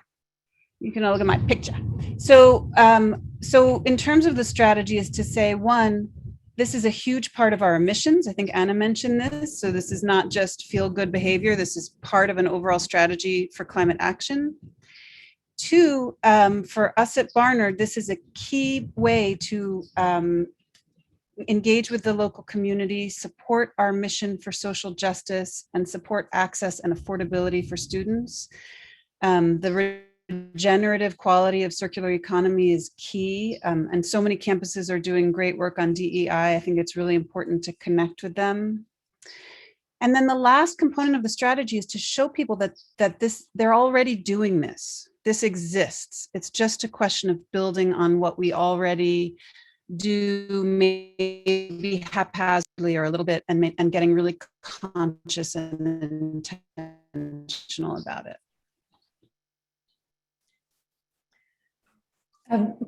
You can look at my picture. So in terms of the strategy is to say, 1, this is a huge part of our emissions. I think Anna mentioned this. So this is not just feel good behavior. This is part of an overall strategy for climate action. 2, for us at Barnard, this is a key way to engage with the local community, support our mission for social justice, and support access and affordability for students. The regenerative quality of circular economy is key, and so many campuses are doing great work on DEI. I think it's really important to connect with them. And then the last component of the strategy is to show people that they're already doing this. This exists. It's just a question of building on what we already do, maybe haphazardly or a little bit, and getting really conscious and intentional about it.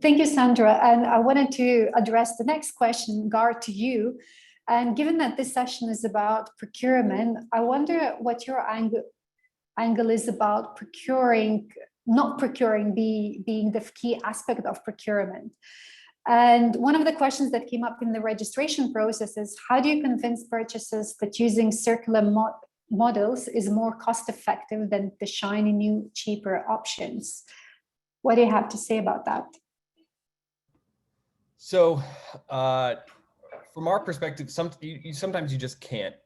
Thank you, Sandra. And I wanted to address the next question, Gar, to you. And given that this session is about procurement, I wonder what your angle is about not procuring being the key aspect of procurement. And one of the questions that came up in the registration process is, how do you convince purchasers that using circular models is more cost-effective than the shiny new, cheaper options? What do you have to say about that? So from our perspective, sometimes you just can't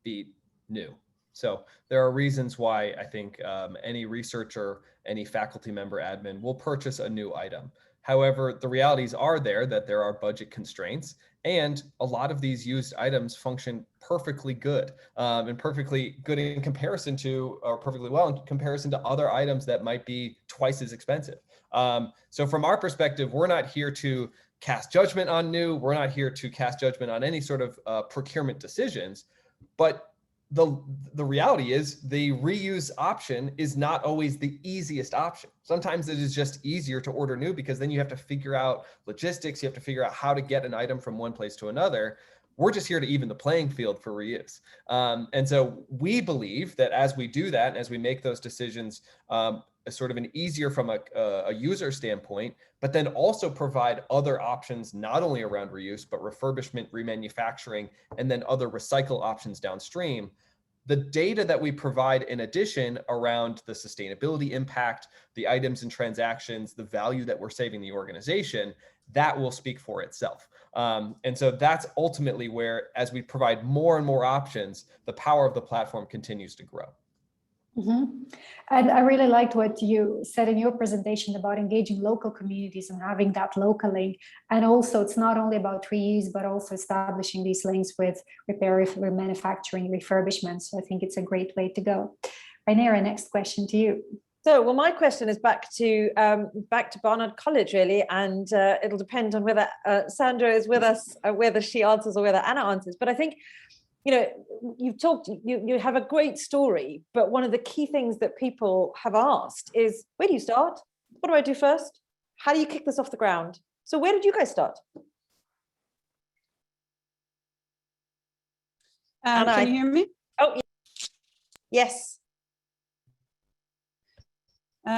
beat new. So there are reasons why I think any researcher, any faculty member admin will purchase a new item. However, the realities are that there are budget constraints, and a lot of these used items function perfectly good and perfectly good in comparison to, or perfectly well in comparison to other items that might be twice as expensive. So from our perspective, we're not here to cast judgment on new. We're not here to cast judgment on any sort of procurement decisions, but the reality is the reuse option is not always the easiest option. Sometimes it is just easier to order new because then you have to figure out logistics, you have to figure out how to get an item from one place to another. We're just here to even the playing field for reuse. And so we believe that as we do that, as we make those decisions, sort of an easier from a user standpoint, but then also provide other options, not only around reuse, but refurbishment, remanufacturing, and then other recycle options downstream. The data that we provide in addition around the sustainability impact, the items and transactions, the value that we're saving the organization, that will speak for itself. And so that's ultimately where, as we provide more and more options, the power of the platform continues to grow. And I really liked what you said in your presentation about engaging local communities and having that local link. And also, it's not only about reuse, but also establishing these links with repair, remanufacturing, refurbishment. So I think it's a great way to go. Rainiera, next question to you. So, well, my question is back to Barnard College, really, and it'll depend on whether Sandra is with us, whether she answers or whether Anna answers. But I think, you know, you have a great story, but one of the key things that people have asked is, where do you start? What do I do first? How do you kick this off the ground? So where did you guys start? Can you hear me? Oh, yes.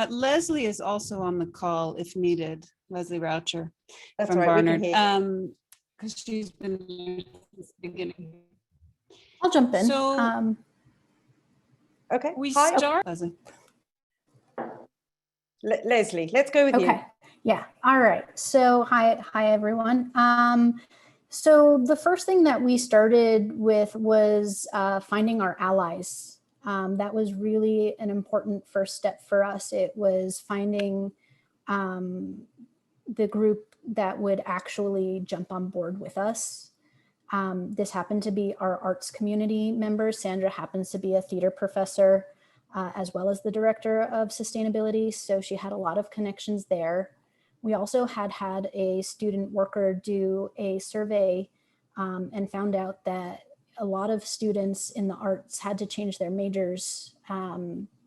Leslie is also on the call if needed. Leslie Raucher That's from right, Barnard, we can hear because she's been there since the beginning. I'll jump in. So Okay. we Hi. start. Leslie. Leslie, let's go with you. Okay. Yeah. All right. So hi everyone. So the first thing that we started with was finding our allies. That was really an important first step for us. It was finding the group that would actually jump on board with us. This happened to be our arts community members. Sandra happens to be a theater professor as well as the director of sustainability. So she had a lot of connections there. We also had a student worker do a survey and found out that a lot of students in the arts had to change their majors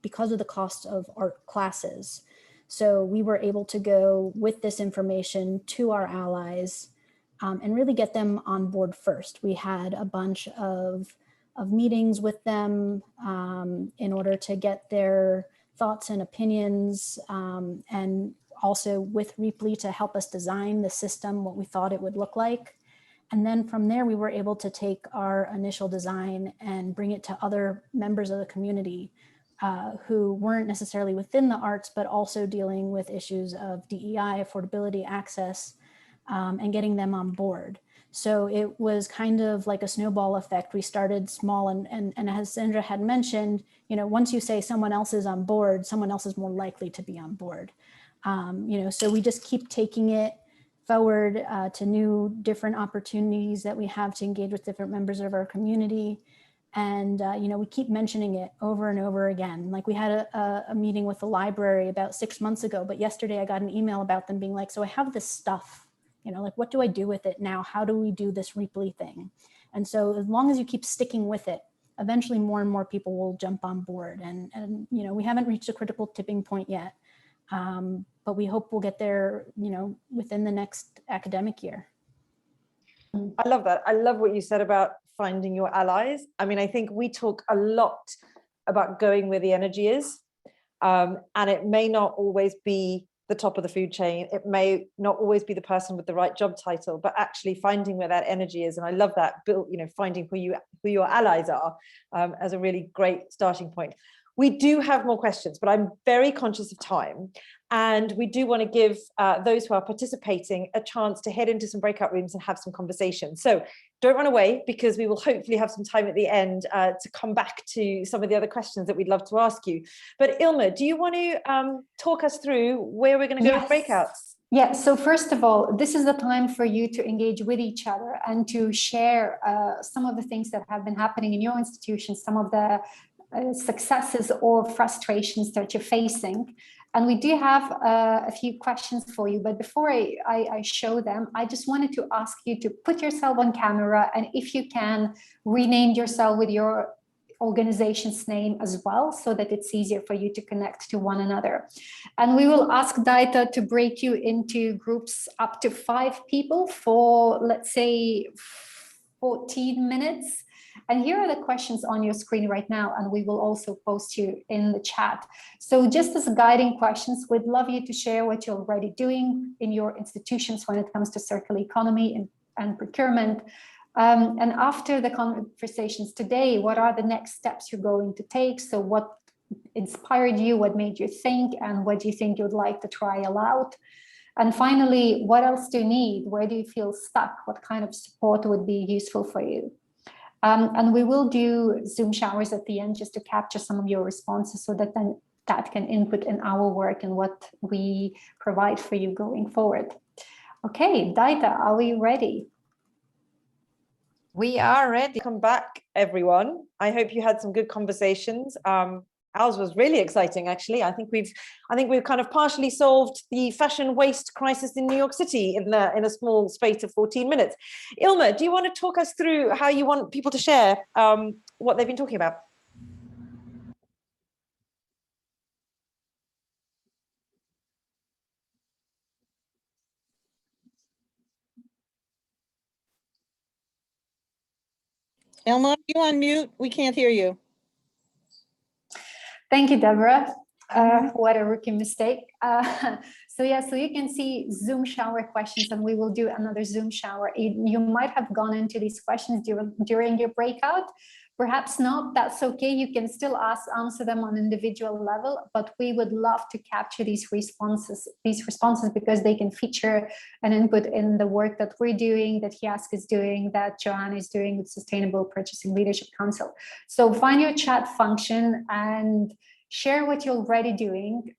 because of the cost of art classes. So we were able to go with this information to our allies and really get them on board first. We had a bunch of meetings with them in order to get their thoughts and opinions, and also with Reaply to help us design the system, what we thought it would look like. And then from there, we were able to take our initial design and bring it to other members of the community who weren't necessarily within the arts, but also dealing with issues of DEI, affordability, access, and getting them on board. So it was kind of like a snowball effect. We started small, and as Sandra had mentioned, you know, once you say someone else is on board, someone else is more likely to be on board. You know, so we just keep taking it forward to new different opportunities that we have to engage with different members of our community. And, you know, we keep mentioning it over and over again. Like we had a meeting with the library about 6 months ago, but yesterday I got an email about them being like, so I have this stuff, you know, like, what do I do with it now? How do we do this Reaply thing? And so as long as you keep sticking with it, eventually more and more people will jump on board. And you know, we haven't reached a critical tipping point yet. But we hope we'll get there, you know, within the next academic year. I love that. I love what you said about finding your allies. I mean, I think we talk a lot about going where the energy is, and it may not always be the top of the food chain. It may not always be the person with the right job title, but actually finding where that energy is. And I love that, you know, finding who your allies are as a really great starting point. We do have more questions, but I'm very conscious of time. And we do want to give those who are participating a chance to head into some breakout rooms and have some conversations. So don't run away, because we will hopefully have some time at the end to come back to some of the other questions that we'd love to ask you. But Ilma, do you want to talk us through where we're going to go with breakouts? Yeah, so first of all, this is the time for you to engage with each other and to share some of the things that have been happening in your institution, some of the successes or frustrations that you're facing. And we do have a few questions for you, but before I show them, I just wanted to ask you to put yourself on camera, and if you can, rename yourself with your organization's name as well, so that it's easier for you to connect to one another. And we will ask Daita to break you into groups up to 5 people for, let's say, 14 minutes. And here are the questions on your screen right now, and we will also post you in the chat. So just as guiding questions, we'd love you to share what you're already doing in your institutions when it comes to circular economy and procurement. And after the conversations today, what are the next steps you're going to take? So what inspired you, what made you think, and what do you think you'd like to trial out? And finally, what else do you need? Where do you feel stuck? What kind of support would be useful for you? And we will do Zoom showers at the end just to capture some of your responses, so that then that can input in our work and what we provide for you going forward. Okay, Daita, are we ready? We are ready. Welcome back, everyone. I hope you had some good conversations. Ours was really exciting, actually. I think we've kind of partially solved the fashion waste crisis in New York City in a small space of 14 minutes. Ilma, do you want to talk us through how you want people to share what they've been talking about? Ilma, you on mute? We can't hear you. Thank you, Deborah. What a rookie mistake. So you can see Zoom shower questions, and we will do another Zoom shower. You might have gone into these questions during your breakout. Perhaps not, that's okay. You can still answer them on individual level, but we would love to capture these responses because they can feature an input in the work that we're doing, that HIASC is doing, that Joanna is doing with Sustainable Purchasing Leadership Council. So find your chat function and share what you're already doing,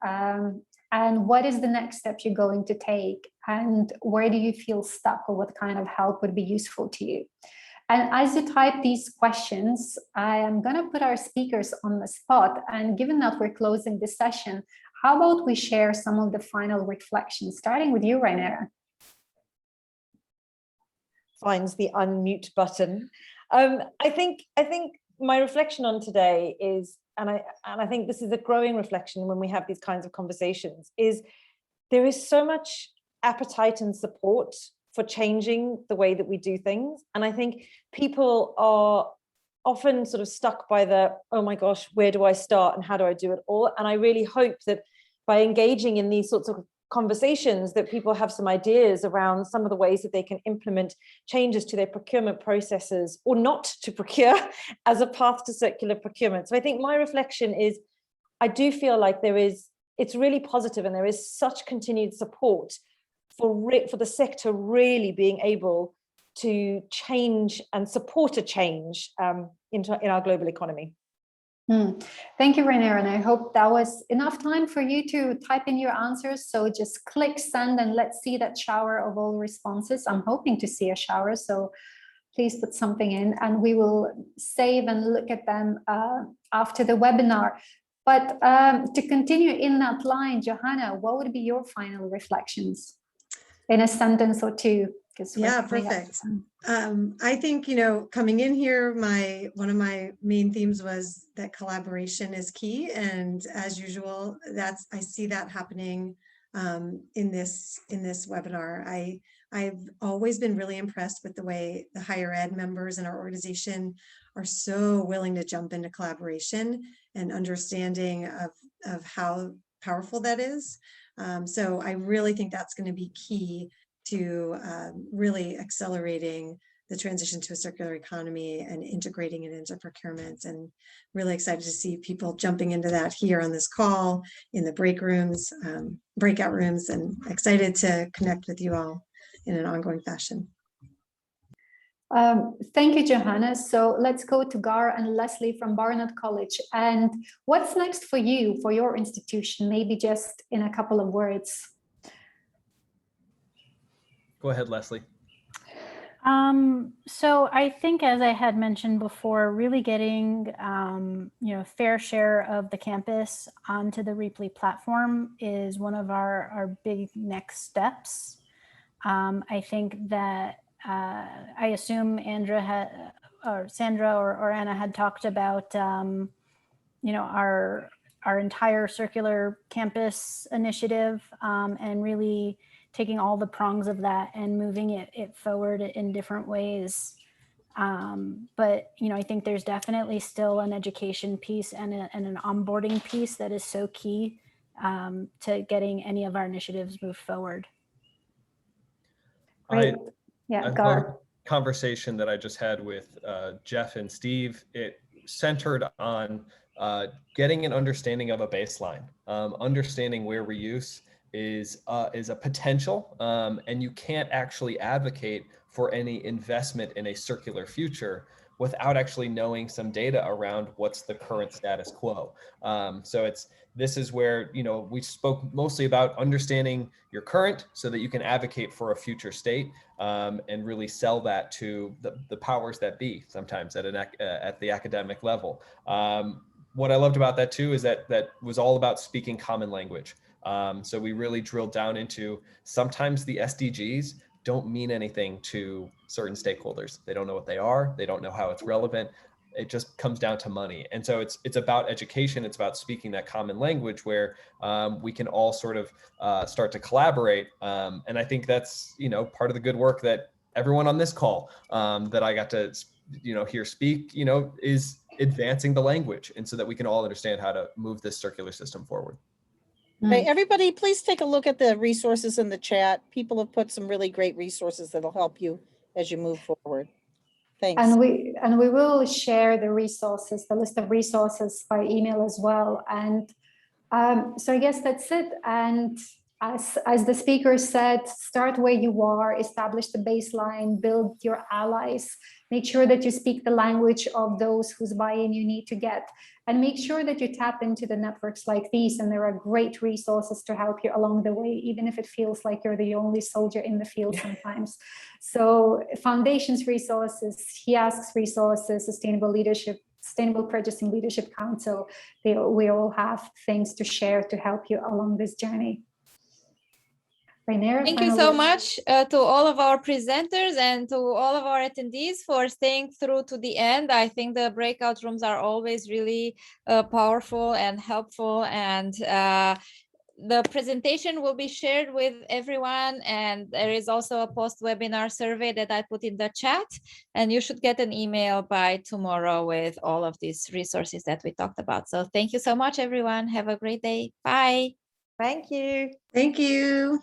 and what is the next step you're going to take, and where do you feel stuck, or what kind of help would be useful to you. And as you type these questions, I am going to put our speakers on the spot. And given that we're closing this session, how about we share some of the final reflections, starting with you, Rainer. Finds the unmute button. I think my reflection on today is, and I think this is a growing reflection when we have these kinds of conversations, is there is so much appetite and support for changing the way that we do things. And I think people are often sort of stuck by the, oh my gosh, where do I start and how do I do it all? And I really hope that by engaging in these sorts of conversations, that people have some ideas around some of the ways that they can implement changes to their procurement processes, or not to procure, as a path to circular procurement. So I think my reflection is, I do feel like it's really positive, and there is such continued support for the sector really being able to change and support a change in our global economy. Thank you, Rainer, and I hope that was enough time for you to type in your answers. So just click send and let's see that shower of all responses. I'm hoping to see a shower, so please put something in, and we will save and look at them after the webinar. But to continue in that line, Johanna, what would be your final reflections in a sentence or two? Yeah, perfect. I think, coming in here, one of my main themes was that collaboration is key. And as usual, I see that happening in this webinar. I've always been really impressed with the way the higher ed members in our organization are so willing to jump into collaboration and understanding of how powerful that is. So I really think that's going to be key to really accelerating the transition to a circular economy and integrating it into procurement. And really excited to see people jumping into that here on this call, in the breakout rooms, and excited to connect with you all in an ongoing fashion. Thank you, Johanna. So let's go to Gar and Leslie from Barnard College. And what's next for you, for your institution? Maybe just in a couple of words. Go ahead, Leslie. So I think, as I had mentioned before, really getting fair share of the campus onto the Reaply platform is one of our big next steps. I think that I assume Sandra or Anna had talked about our entire circular campus initiative, and really taking all the prongs of that and moving it forward in different ways. But I think there's definitely still an education piece and an onboarding piece that is so key to getting any of our initiatives moved forward. Great. I love conversation that I just had with Jeff and Steve. It centered on getting an understanding of a baseline, understanding where reuse is a potential, and you can't actually advocate for any investment in a circular future without actually knowing some data around what's the current status quo. So this is where, we spoke mostly about understanding your current so that you can advocate for a future state, and really sell that to the powers that be, sometimes at the academic level. What I loved about that too is that was all about speaking common language. So we really drilled down into, sometimes the SDGs don't mean anything to certain stakeholders. They don't know what they are. They don't know how it's relevant. It just comes down to money. And so it's about education. It's about speaking that common language where we can all sort of start to collaborate. And I think that's, part of the good work that everyone on this call that I got to, hear speak, is advancing the language. And so that we can all understand how to move this circular system forward. Hey, everybody, please take a look at the resources in the chat. People have put some really great resources that'll help you as you move forward. Thanks. And we will share the resources, the list of resources by email as well. And so I guess that's it. And as the speaker said, start where you are, establish the baseline, build your allies, make sure that you speak the language of those whose buy-in you need to get, and make sure that you tap into the networks like these. And there are great resources to help you along the way, even if it feels like you're the only soldier in the field sometimes. So Foundations resources, HIASC's resources, Sustainable Purchasing Leadership Council, we all have things to share to help you along this journey. Rainier, thank you so much to all of our presenters and to all of our attendees for staying through to the end. I think the breakout rooms are always really powerful and helpful, and the presentation will be shared with everyone, and there is also a post-webinar survey that I put in the chat, and you should get an email by tomorrow with all of these resources that we talked about. So thank you so much, everyone. Have a great day. Bye. Thank you. Thank you.